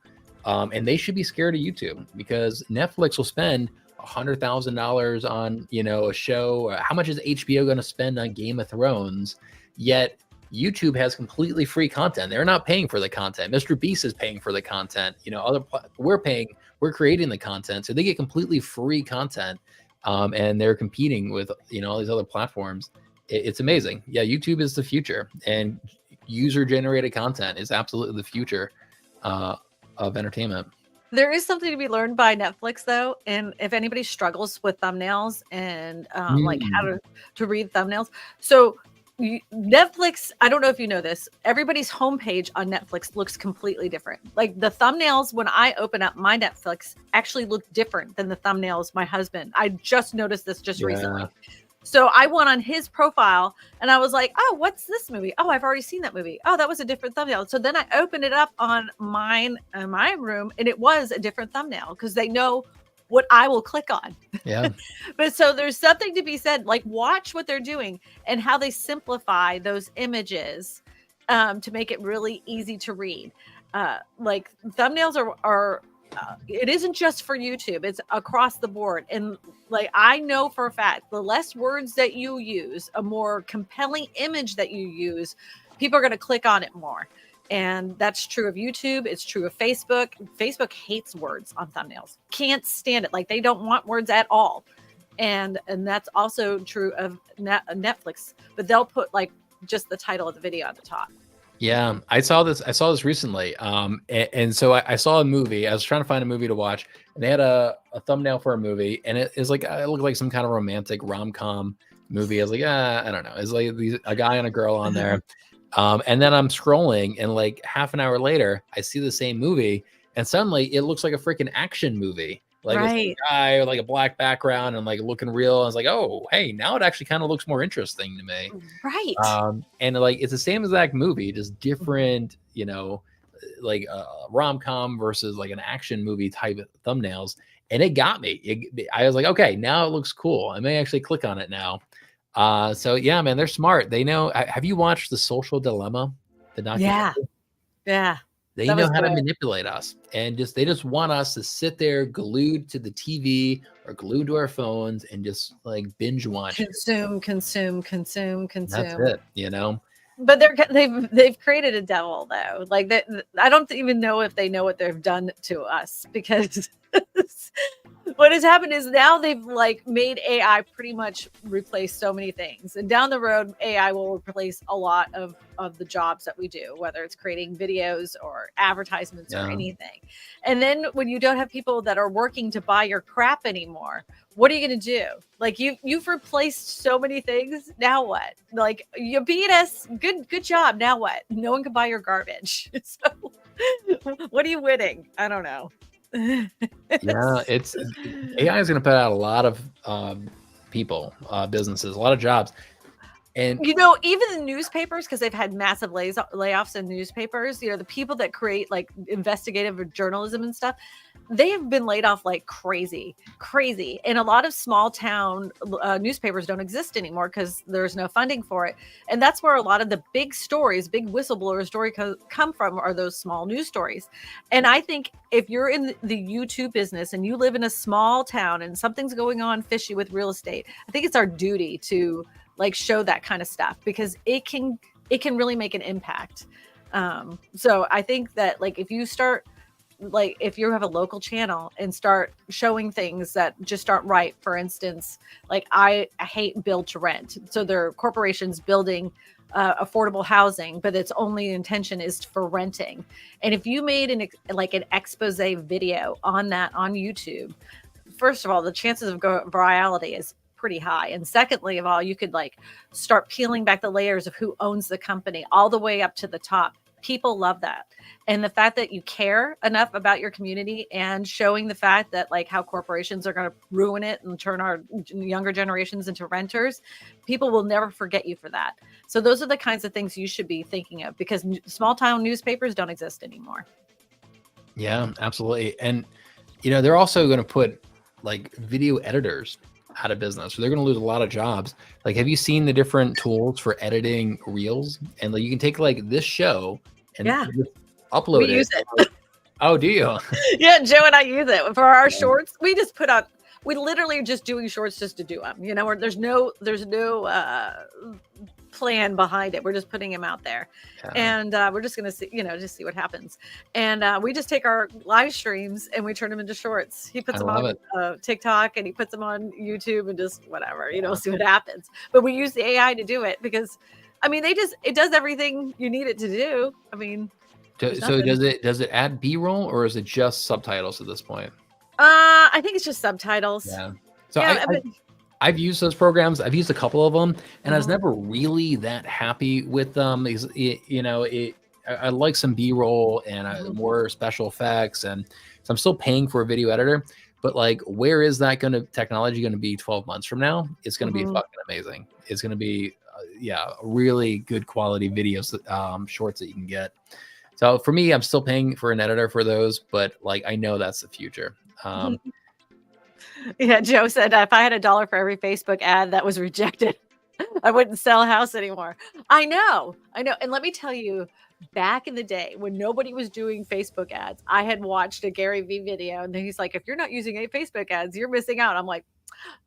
and they should be scared of YouTube, because Netflix will spend $100,000 on, a show. How much is HBO going to spend on Game of Thrones? Yet YouTube has completely free content. They're not paying for the content. Mr. Beast is paying for the content. We're creating the content, so they get completely free content, and they're competing with all these other platforms. It's amazing. Yeah, YouTube is the future, and user-generated content is absolutely the future of entertainment. There is something to be learned by Netflix, though, and if anybody struggles with thumbnails and like how to read thumbnails, so Netflix, I don't know if you know this, everybody's homepage on Netflix looks completely different. Like, the thumbnails when I open up my Netflix actually look different than the thumbnails my husband. I just noticed this recently. So I went on his profile and I was like, oh, what's this movie? Oh, I've already seen that movie. Oh, that was a different thumbnail. So then I opened it up on mine in my room, and it was a different thumbnail, because they know what I will click on. Yeah. But so there's something to be said, like, watch what they're doing and how they simplify those images to make it really easy to read. Like, thumbnails are it isn't just for YouTube, it's across the board. And like, I know for a fact, the less words that you use, a more compelling image that you use, people are going to click on it more. And that's true of YouTube. It's true of Facebook. Facebook hates words on thumbnails. Can't stand it. Like, they don't want words at all. And that's also true of Netflix. But they'll put like just the title of the video at the top. Yeah, I saw this recently. And so I saw a movie. I was trying to find a movie to watch, and they had a thumbnail for a movie, and it looked like some kind of romantic rom-com movie. I was like, I don't know. It's like a guy and a girl on there. And then I'm scrolling, and like half an hour later, I see the same movie, and suddenly it looks like a freaking action movie. Like, right. It's a guy with like a black background and like looking real. I was like, oh, hey, now it actually kind of looks more interesting to me. Right. And like, it's the same exact movie, just different, like a rom-com versus like an action movie type of thumbnails. And it got me. I was like, okay, now it looks cool. I may actually click on it now. So yeah, man, they're smart. They know. Have you watched The Social Dilemma? The documentary? Yeah. They That know was how to good. manipulate us, and they just want us to sit there glued to the TV or glued to our phones and just like binge watch. Consume, consume, consume, That's consume. it, you know? But they've created a devil though. Like that, I don't even know if they know what they've done to us, because what has happened is now they've like made AI pretty much replace so many things. And down the road, AI will replace a lot of the jobs that we do, whether it's creating videos or advertisements or Yeah. anything. And then when you don't have people that are working to buy your crap anymore, what are you going to do? Like you've replaced so many things. Now what? Like you beat us. Good job. Now what? No one can buy your garbage. So what are you winning? I don't know. Yeah, it's AI is going to put out a lot of people, businesses, a lot of jobs. And You know, even the newspapers, because they've had massive layoffs in newspapers, you know, the people that create like investigative journalism and stuff, they have been laid off like crazy, crazy. And a lot of small town newspapers don't exist anymore because there's no funding for it. And that's where a lot of the big stories, big whistleblower stories come from, are those small news stories. And I think if you're in the YouTube business and you live in a small town and something's going on fishy with real estate, I think it's our duty to like show that kind of stuff, because it can really make an impact. So I think that like if you start, like if you have a local channel and start showing things that just aren't right, for instance, like I hate build to rent, so there are corporations building affordable housing, but its only intention is for renting. And if you made an expose video on that on YouTube, first of all, the chances of virality is pretty high. And secondly of all, you could like start peeling back the layers of who owns the company all the way up to the top. People love that. And the fact that you care enough about your community and showing the fact that like how corporations are going to ruin it and turn our younger generations into renters, people will never forget you for that. So those are the kinds of things you should be thinking of, because small town newspapers don't exist anymore. yeah, absolutely. And you know, they're also going to put like video editors out of business. So they're going to lose a lot of jobs. Like, have you seen the different tools for editing reels? And like, you can take like this show and Yeah, just upload we it. use it. Oh, do you? Yeah, Joe and I use it for our Yeah. shorts. We just put on. We literally are just doing shorts just to do them. You know, where there's no plan behind it. We're just putting them out there, and we're just gonna see, you know, just see what happens. And we just take our live streams and we turn them into shorts. He puts them on TikTok and he puts them on YouTube and just whatever, you know, see what happens. But we use the AI to do it because, I mean, it does everything you need it to do. I mean. So does it add B-roll or is it just subtitles at this point? I think it's just subtitles. Yeah. So yeah, I've used those programs. I've used a couple of them, and I was never really that happy with them. Because I like some B-roll and more special effects, and so I'm still paying for a video editor. But like, where is that technology going to be 12 months from now? It's going to be fucking amazing. It's going to be really good quality videos, shorts that you can get. So for me, I'm still paying for an editor for those, but like I know that's the future. Yeah, Joe said if I had $1 for every Facebook ad that was rejected, I wouldn't sell a house anymore. I know. And let me tell you, back in the day when nobody was doing Facebook ads, I had watched a Gary Vee video and he's like, if you're not using any Facebook ads, you're missing out. I'm like,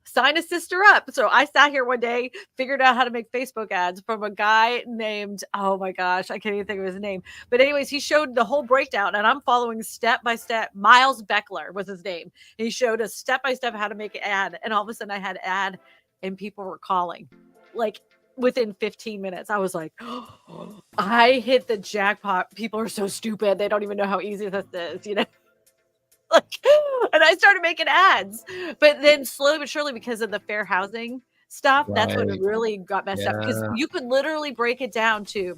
sign a sister up. So I sat here one day, figured out how to make Facebook ads from a guy named, oh my gosh, I can't even think of his name. But anyways, he showed the whole breakdown and I'm following step by step. Miles Beckler was his name. He showed us step by step how to make an ad. And all of a sudden I had an ad and people were calling like within 15 minutes. I was like, oh, I hit the jackpot. People are so stupid. They don't even know how easy this is, you know? And I started making ads, but then slowly but surely, because of the fair housing stuff, that's when it really got messed up, because you could literally break it down to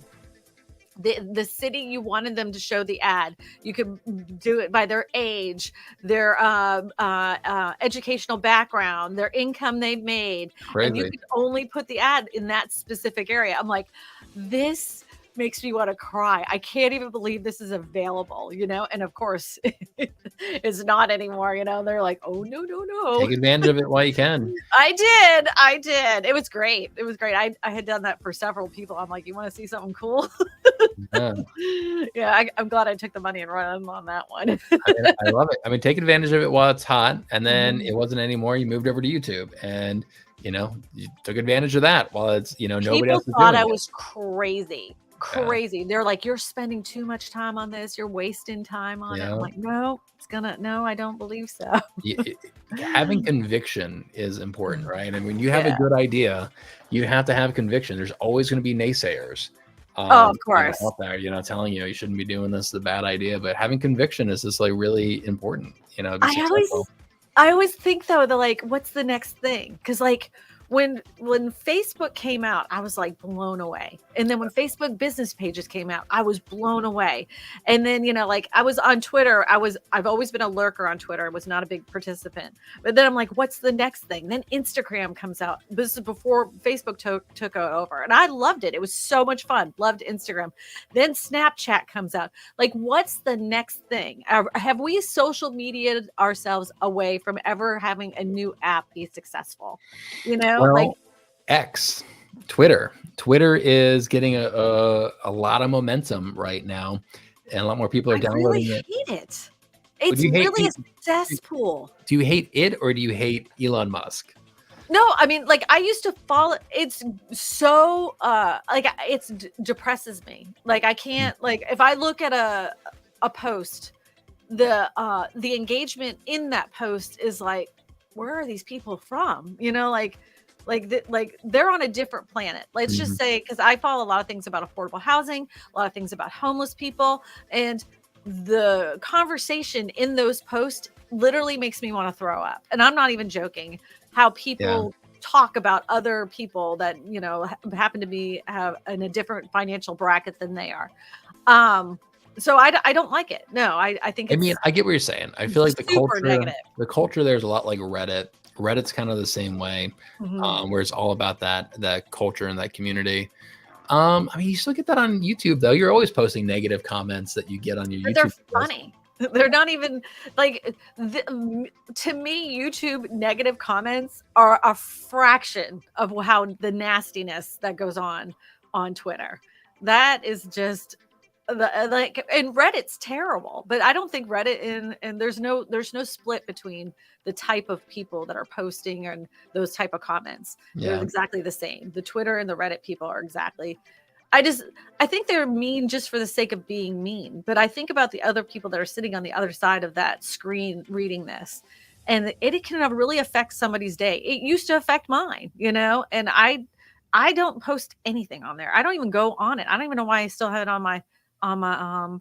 the city you wanted them to show the ad. You could do it by their age, their educational background, their income they've made. Crazy. And you could only put the ad in that specific area. I'm like, this makes me want to cry. I can't even believe this is available, and of course it's not anymore, they're like, oh no. Take advantage of it while you can. I did. It was great. I had done that for several people. I'm like, you want to see something cool? Yeah. Yeah, I'm glad I took the money and run on that one. I love it. I mean, take advantage of it while it's hot, and then it wasn't anymore. You moved over to YouTube, and you took advantage of that while it's nobody else is thought doing I it. was crazy. They're like, you're spending too much time on this. You're wasting time on it. I'm like, no, I don't believe so. Having conviction is important, right? And when you have a good idea, you have to have conviction. There's always going to be naysayers. Of course. Out there, telling you shouldn't be doing this, is a bad idea. But having conviction is just like really important, to be successful. I always think though, what's the next thing? Because like when Facebook came out, I was like blown away. And then when Facebook business pages came out, I was blown away. And then, I was on Twitter. I've always been a lurker on Twitter. I was not a big participant. But then I'm like, what's the next thing? Then Instagram comes out. This is before Facebook took over. And I loved it. It was so much fun. Loved Instagram. Then Snapchat comes out. Like, what's the next thing? Have we social media'd ourselves away from ever having a new app be successful? Well, X, Twitter is getting a lot of momentum right now, and a lot more people are downloading it. I really hate it. It's really a cesspool. Do you hate it, or do you hate Elon Musk? No, I mean, like, I used to follow. It's so depresses me. Like, I can't, like, if I look at a post, the engagement in that post is like, where are these people from? Like they're on a different planet. Let's just say, because I follow a lot of things about affordable housing, a lot of things about homeless people, and the conversation in those posts literally makes me want to throw up. And I'm not even joking. How people talk about other people that happen to have in a different financial bracket than they are. So I don't like it. No, I think. I mean, I get what you're saying. I feel like negative. The culture there's a lot like Reddit. Reddit's kind of the same way, where it's all about that culture and that community. I mean, you still get that on YouTube though. You're always posting negative comments that you get on your YouTube. They're funny. They're not even like to me. YouTube negative comments are a fraction of how the nastiness that goes on Twitter. That is just. And Reddit's terrible, but I don't think Reddit and there's no split between the type of people that are posting and those type of comments. They're exactly the same. The Twitter and the Reddit people are exactly. I think they're mean just for the sake of being mean. But I think about the other people that are sitting on the other side of that screen reading this, and it can really affect somebody's day. It used to affect mine, and I don't post anything on there. I don't even go on it. I don't even know why I still have it on my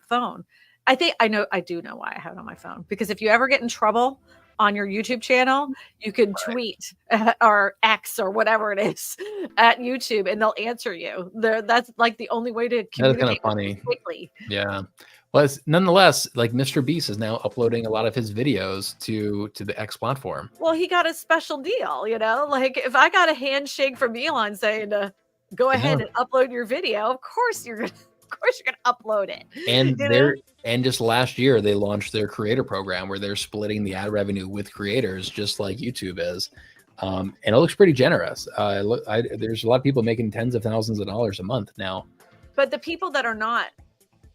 phone. I do know why I have it on my phone, because if you ever get in trouble on your YouTube channel, you can tweet or X or whatever it is at YouTube, and they'll answer you. That's like the only way to communicate. That's kind of funny. Quickly. Yeah. Well, it's, nonetheless, like Mr. Beast is now uploading a lot of his videos to the X platform. Well, he got a special deal, like if I got a handshake from Elon saying go ahead and upload your video, of course you're going to upload it. And just last year they launched their creator program where they're splitting the ad revenue with creators, just like YouTube is. And it looks pretty generous. There's a lot of people making tens of thousands of dollars a month now. But the people that are not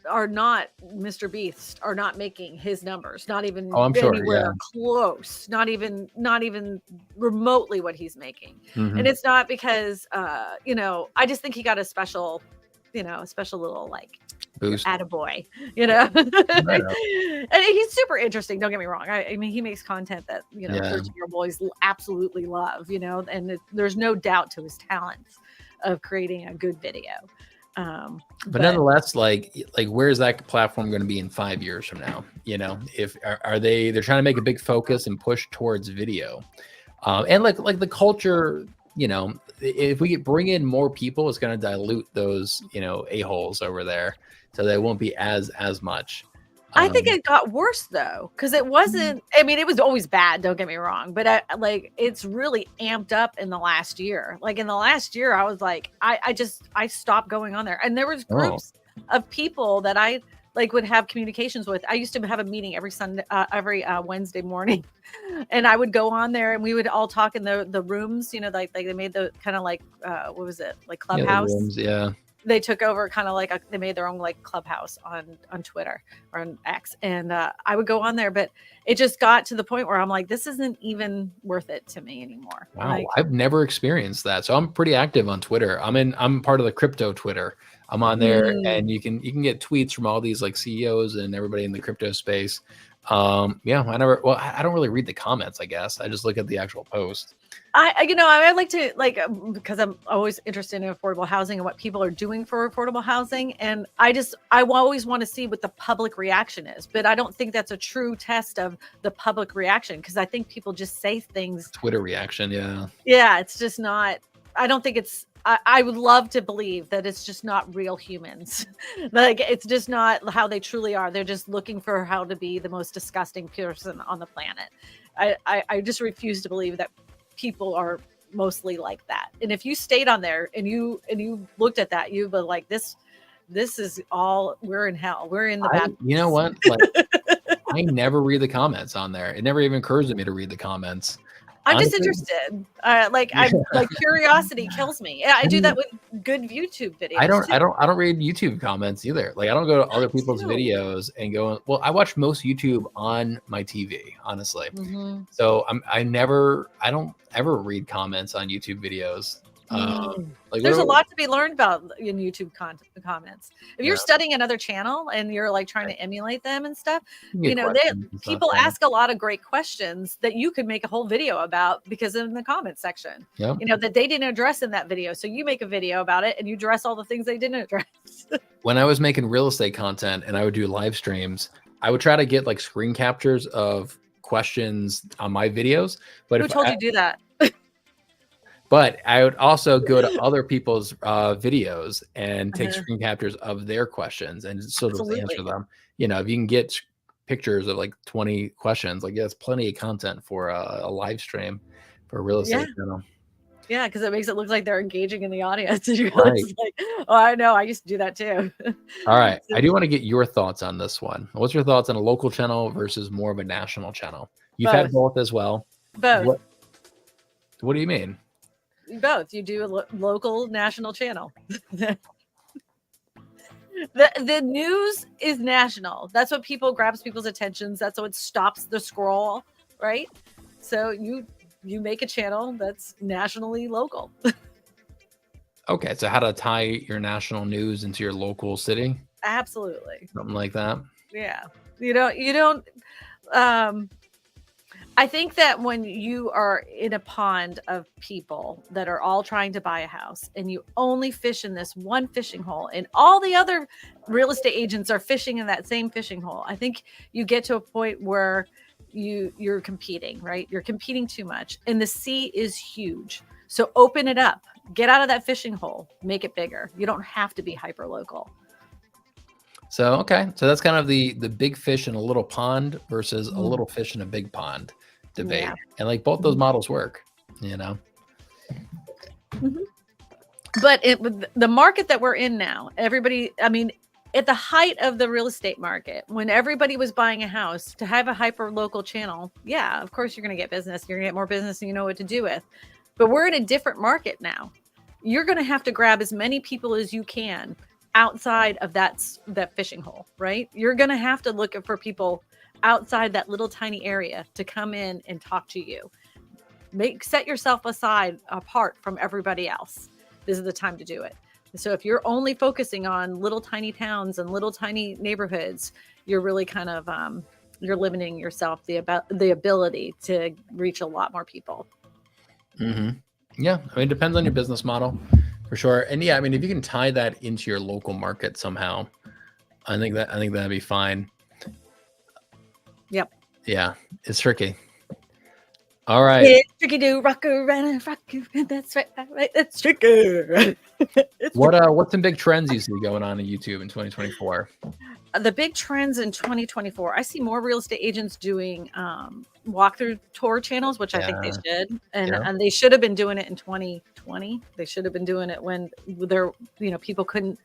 Mr. Beast are not making his numbers, not even anywhere close, not even remotely what he's making. And it's not because I just think he got a special little like boost, attaboy, and he's super interesting. Don't get me wrong. I mean, he makes content that 13-year-old boys absolutely love, and there's no doubt to his talents of creating a good video. But nonetheless, like where is that platform going to be in 5 years from now? If they're trying to make a big focus and push towards video, and like the culture. If we bring in more people, it's going to dilute those, a-holes over there. So they won't be as much. I think it got worse though, because it wasn't. I mean, it was always bad. Don't get me wrong, but it's really amped up in the last year. Like in the last year, I was like, I stopped going on there, and there was groups of people that I like would have communications with. I used to have a meeting every Sunday, every Wednesday morning, and I would go on there, and we would all talk in the rooms. You know, like they made the kind of like what was it, like Clubhouse? Yeah, the rooms, yeah. They took over kind of like they made their own like Clubhouse on Twitter or on X, and I would go on there, but it just got to the point where I'm like, this isn't even worth it to me anymore. Wow, like, I've never experienced that. So I'm pretty active on Twitter. I'm part of the crypto Twitter. I'm on there, and you can get tweets from all these like CEOs and everybody in the crypto space. Yeah, I don't really read the comments, I guess. I just look at the actual post. I like to because I'm always interested in affordable housing and what people are doing for affordable housing. And I always want to see what the public reaction is, but I don't think that's a true test of the public reaction. Cause I think people just say things. Twitter reaction. Yeah. Yeah. It's just not, I don't think it's, I would love to believe that it's just not real humans. Like it's just not how they truly are. They're just looking for how to be the most disgusting person on the planet. I just refuse to believe that people are mostly like that. And if you stayed on there and you looked at that, you'd be like, this is all, we're in hell. We're in the bad. You know what? Like, I never read the comments on there. It never even occurs to me to read the comments. I'm just interested. Curiosity kills me. I do that with good YouTube videos. I don't read YouTube comments either. Like I don't go to other people's videos and go. Well, I watch most YouTube on my TV, honestly. So I don't ever read comments on YouTube videos. There's a lot to be learned about in YouTube comments. If you're studying another channel and you're like trying to emulate them and stuff, people ask a lot of great questions that you could make a whole video about because in the comment section, that they didn't address in that video. So you make a video about it and you address all the things they didn't address. When I was making real estate content and I would do live streams, I would try to get like screen captures of questions on my videos. But who told you to do that? But I would also go to other people's videos and take screen captures of their questions and sort of answer them. If you can get pictures of like 20 questions, like that's plenty of content for a live stream for a real estate channel. Yeah, because it makes it look like they're engaging in the audience. And you're like, oh, I know. I used to do that too. All right. I do want to get your thoughts on this one. What's your thoughts on a local channel versus more of a national channel? You've had both as well. Both. What do you mean? Both. You do a local, national channel. The news is national. That's what grabs people's attentions. That's what stops the scroll, right? So you make a channel that's nationally local. Okay, so how to tie your national news into your local city? Absolutely. Something like that. Yeah. You don't I think that when you are in a pond of people that are all trying to buy a house and you only fish in this one fishing hole and all the other real estate agents are fishing in that same fishing hole, I think you get to a point where you're competing, right? You're competing too much and the sea is huge. So open it up, get out of that fishing hole, make it bigger. You don't have to be hyper local. So, okay. So that's kind of the big fish in a little pond versus a little fish in a big pond debate. Yeah. And like both those models work, But the market that we're in now, everybody, at the height of the real estate market, when everybody was buying a house, to have a hyper local channel, yeah, of course you're going to get business. You're going to get more business and you know what to do with. But we're in a different market now. You're going to have to grab as many people as you can outside of that fishing hole, right? You're going to have to look for people outside that little tiny area to come in and talk to you. Set yourself apart from everybody else. This is the time to do it. So if you're only focusing on little tiny towns and little tiny neighborhoods, you're really kind of you're limiting yourself the ability to reach a lot more people. Yeah, it depends on your business model for sure. And yeah, if you can tie that into your local market somehow, I think that'd be fine. Yep. Yeah, it's tricky. All right. It's tricky to rock around and rock around. That's right. That's tricky. What's some big trends you see going on in YouTube in 2024? the big trends in 2024, I see more real estate agents doing walkthrough tour channels, which I think they should, and they should have been doing it in 2020. They should have been doing it when people couldn't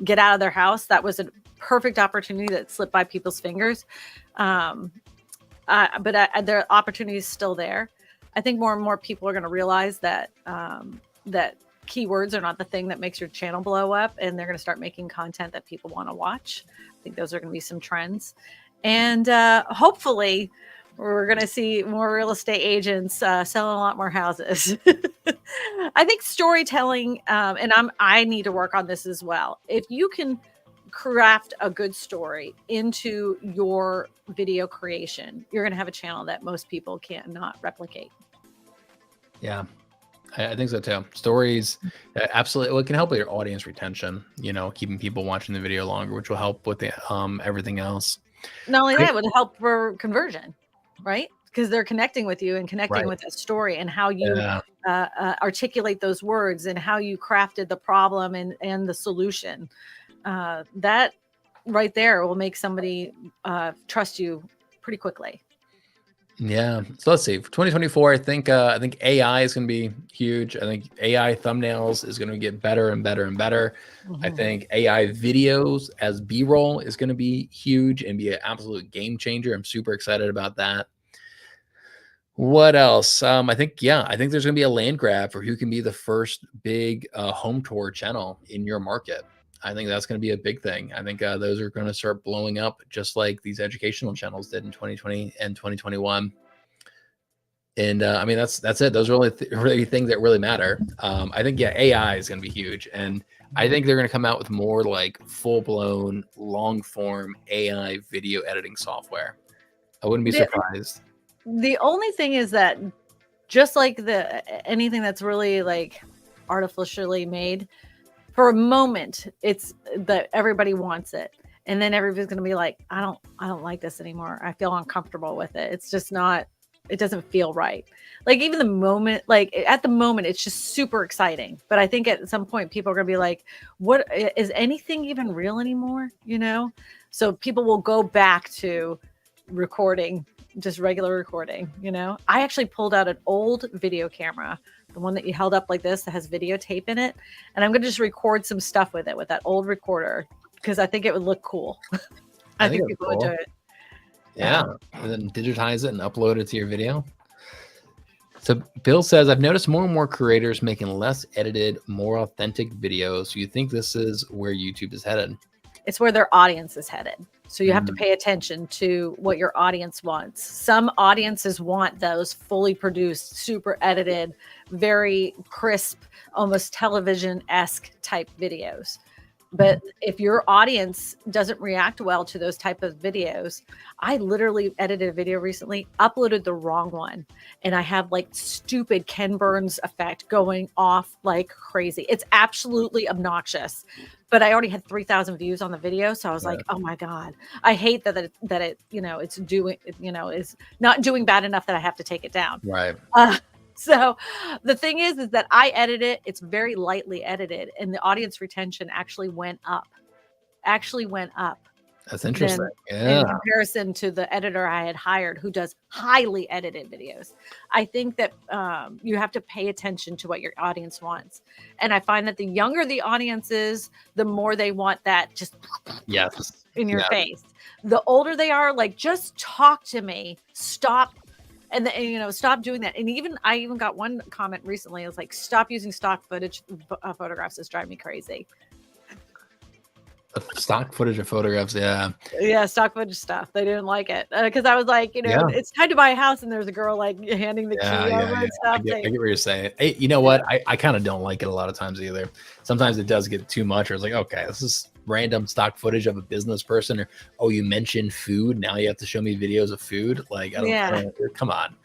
get out of their house. That was a perfect opportunity that slipped by people's fingers. But the opportunity is still there. I think more and more people are going to realize that that keywords are not the thing that makes your channel blow up, and they're going to start making content that people want to watch. I think those are going to be some trends, and hopefully we're going to see more real estate agents selling a lot more houses. I think storytelling, and I need to work on this as well. If you can craft a good story into your video creation, you're going to have a channel that most people cannot replicate. Yeah, I think so too. Stories, absolutely. Well, it can help with your audience retention, keeping people watching the video longer, which will help with the everything else. Not only that, it would help for conversion, right? Because they're connecting with you and connecting with a story, and how you articulate those words, and how you crafted the problem and the solution. That right there will make somebody trust you pretty quickly. Yeah. So let's see. For 2024, I think AI is going to be huge. I think AI thumbnails is going to get better and better and better. Mm-hmm. I think AI videos as B-roll is going to be huge and be an absolute game changer. I'm super excited about that. What else? I think there's going to be a land grab for who can be the first big home tour channel in your market. I think that's going to be a big thing. I think those are going to start blowing up just like these educational channels did in 2020 and 2021. And that's it. Those are really things that really matter. I think, AI is going to be huge. And I think they're going to come out with more like full-blown, long-form AI video editing software. I wouldn't be surprised. The only thing is that just like anything that's really like artificially made, for a moment, it's that everybody wants it, and then everybody's going to be like, I don't like this anymore. I feel uncomfortable with it. It's just not. It doesn't feel right. Like even at the moment, it's just super exciting. But I think at some point, people are going to be like, "What is anything even real anymore?" So people will go back to recording, just regular recording. I actually pulled out an old video camera. The one that you held up like this that has videotape in it. And I'm going to just record some stuff with it, with that old recorder, because I think it would look cool. I think people would enjoy it. Yeah. And then digitize it and upload it to your video. So Bill says, I've noticed more and more creators making less edited, more authentic videos. Do you think this is where YouTube is headed? It's where their audience is headed. So you have to pay attention to what your audience wants. Some audiences want those fully produced, super edited, very crisp, almost television-esque type videos. But if your audience doesn't react well to those type of videos, I literally edited a video recently, uploaded the wrong one, and I have like stupid Ken Burns effect going off like crazy. It's absolutely obnoxious. But I already had 3,000 views on the video, so I was like, "Oh my god, I hate that it is not doing bad enough that I have to take it down." Right. So the thing is that I edit it. It's very lightly edited, and the audience retention actually went up. That's interesting. In comparison to the editor I had hired, who does highly edited videos. I think that you have to pay attention to what your audience wants. And I find that the younger the audience is, the more they want that just in your face. The older they are, like, just talk to me. Stop. And stop doing that. And I even got one comment recently. It was like, stop using stock footage photographs. It's driving me crazy. Stock footage of photographs, yeah, stock footage stuff. They didn't like it because I was like, it's time to buy a house, and there's a girl like handing the key over and stuff. I get what you're saying. Hey, you know what? I kind of don't like it a lot of times either. Sometimes it does get too much, or it's like, okay, this is random stock footage of a business person, or you mentioned food, now you have to show me videos of food. Like, I don't come on.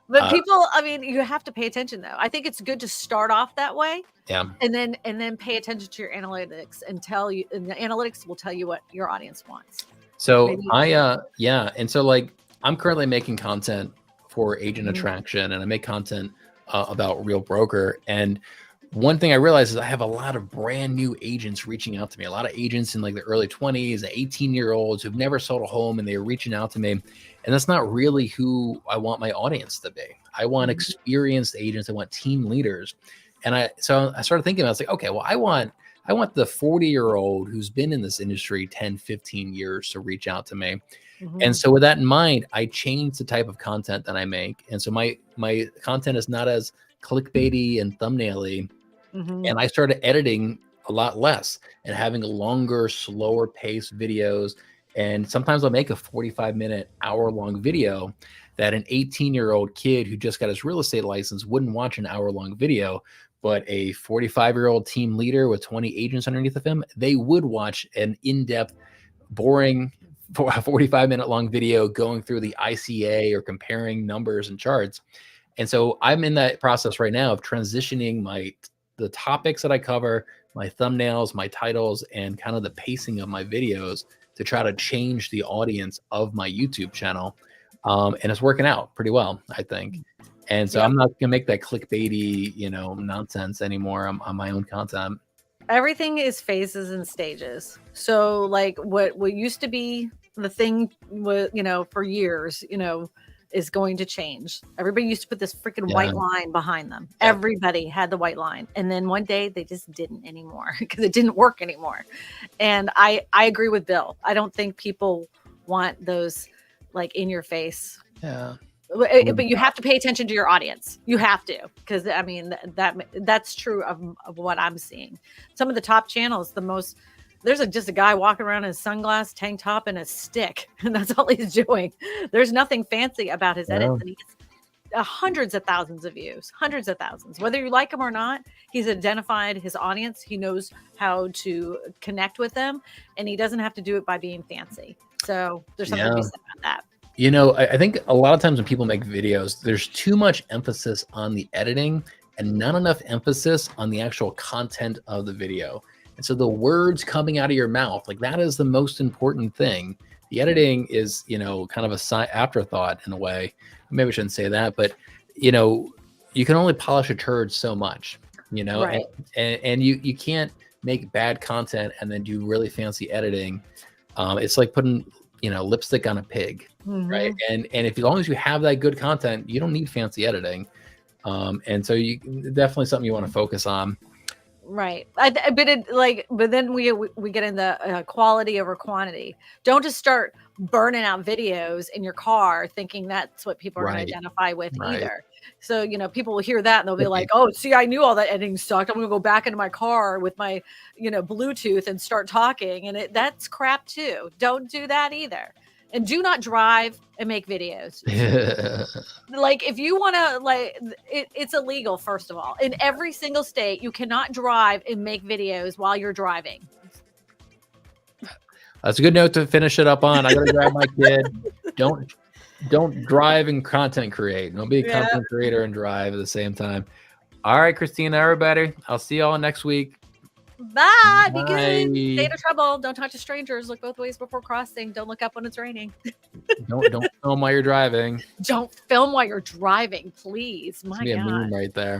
But people, you have to pay attention though. I think it's good to start off that way. Yeah. And then pay attention to your analytics and the analytics will tell you what your audience wants. So and so like I'm currently making content for Agent Attraction, and I make content about Real Broker, and one thing I realized is I have a lot of brand new agents reaching out to me, a lot of agents in like the early 20s, 18-year-olds who've never sold a home, and they're reaching out to me. And that's not really who I want my audience to be. I want experienced agents. I want team leaders. And so I started thinking, I was like, okay, well, I want the 40-year-old who's been in this industry 10, 15 years to reach out to me. And so with that in mind, I changed the type of content that I make. And so my content is not as clickbaity and thumbnaily. And I started editing a lot less and having longer, slower paced videos. And sometimes I'll make a 45-minute, hour-long video that an 18-year-old kid who just got his real estate license wouldn't watch an hour-long video, but a 45-year-old team leader with 20 agents underneath of him, they would watch an in-depth, boring 45-minute long video going through the ICA or comparing numbers and charts. And so I'm in that process right now of transitioning the topics that I cover, my thumbnails, my titles, and kind of the pacing of my videos to try to change the audience of my YouTube channel. And it's working out pretty well, I think. And so I'm not gonna make that clickbaity, nonsense anymore on my own content. Everything is phases and stages. So like what used to be the thing was, for years, is going to change. Everybody used to put this freaking white line behind them. Everybody had the white line. And then one day they just didn't anymore because it didn't work anymore. And I agree with Bill. I don't think people want those like in your face. Yeah. But you have to pay attention to your audience. You have to, because I mean that's true of what I'm seeing. Some of the top channels, there's just a guy walking around in a sunglass, tank top, and a stick, and that's all he's doing. There's nothing fancy about his edits, and he gets hundreds of thousands of views, hundreds of thousands. Whether you like him or not, he's identified his audience. He knows how to connect with them, and he doesn't have to do it by being fancy. So there's something to be said about that. I think a lot of times when people make videos, there's too much emphasis on the editing and not enough emphasis on the actual content of the video. And so the words coming out of your mouth, like that is the most important thing. The editing is, kind of a afterthought in a way. Maybe I shouldn't say that, but you can only polish a turd so much, Right. and you can't make bad content and then do really fancy editing. It's like putting, lipstick on a pig, right? And as long as you have that good content, you don't need fancy editing. And so definitely something you want to focus on. Right. But then we get into quality over quantity. Don't just start burning out videos in your car thinking that's what people are going to identify with either. So, people will hear that and they'll be like, oh, see, I knew all that editing sucked. I'm going to go back into my car with my, Bluetooth and start talking. And that's crap too. Don't do that either. And do not drive and make videos. Like if you want to, it's illegal, first of all. In every single state, you cannot drive and make videos while you're driving. That's a good note to finish it up on. I got to grab my kid. Don't drive and content create. Don't be a content creator and drive at the same time. All right, Kristina, everybody. I'll see y'all next week. Bye. Be good. Stay out of trouble. Don't talk to strangers. Look both ways before crossing. Don't look up when it's raining. Don't film while you're driving. Don't film while you're driving, please. My God. Be a meme right there.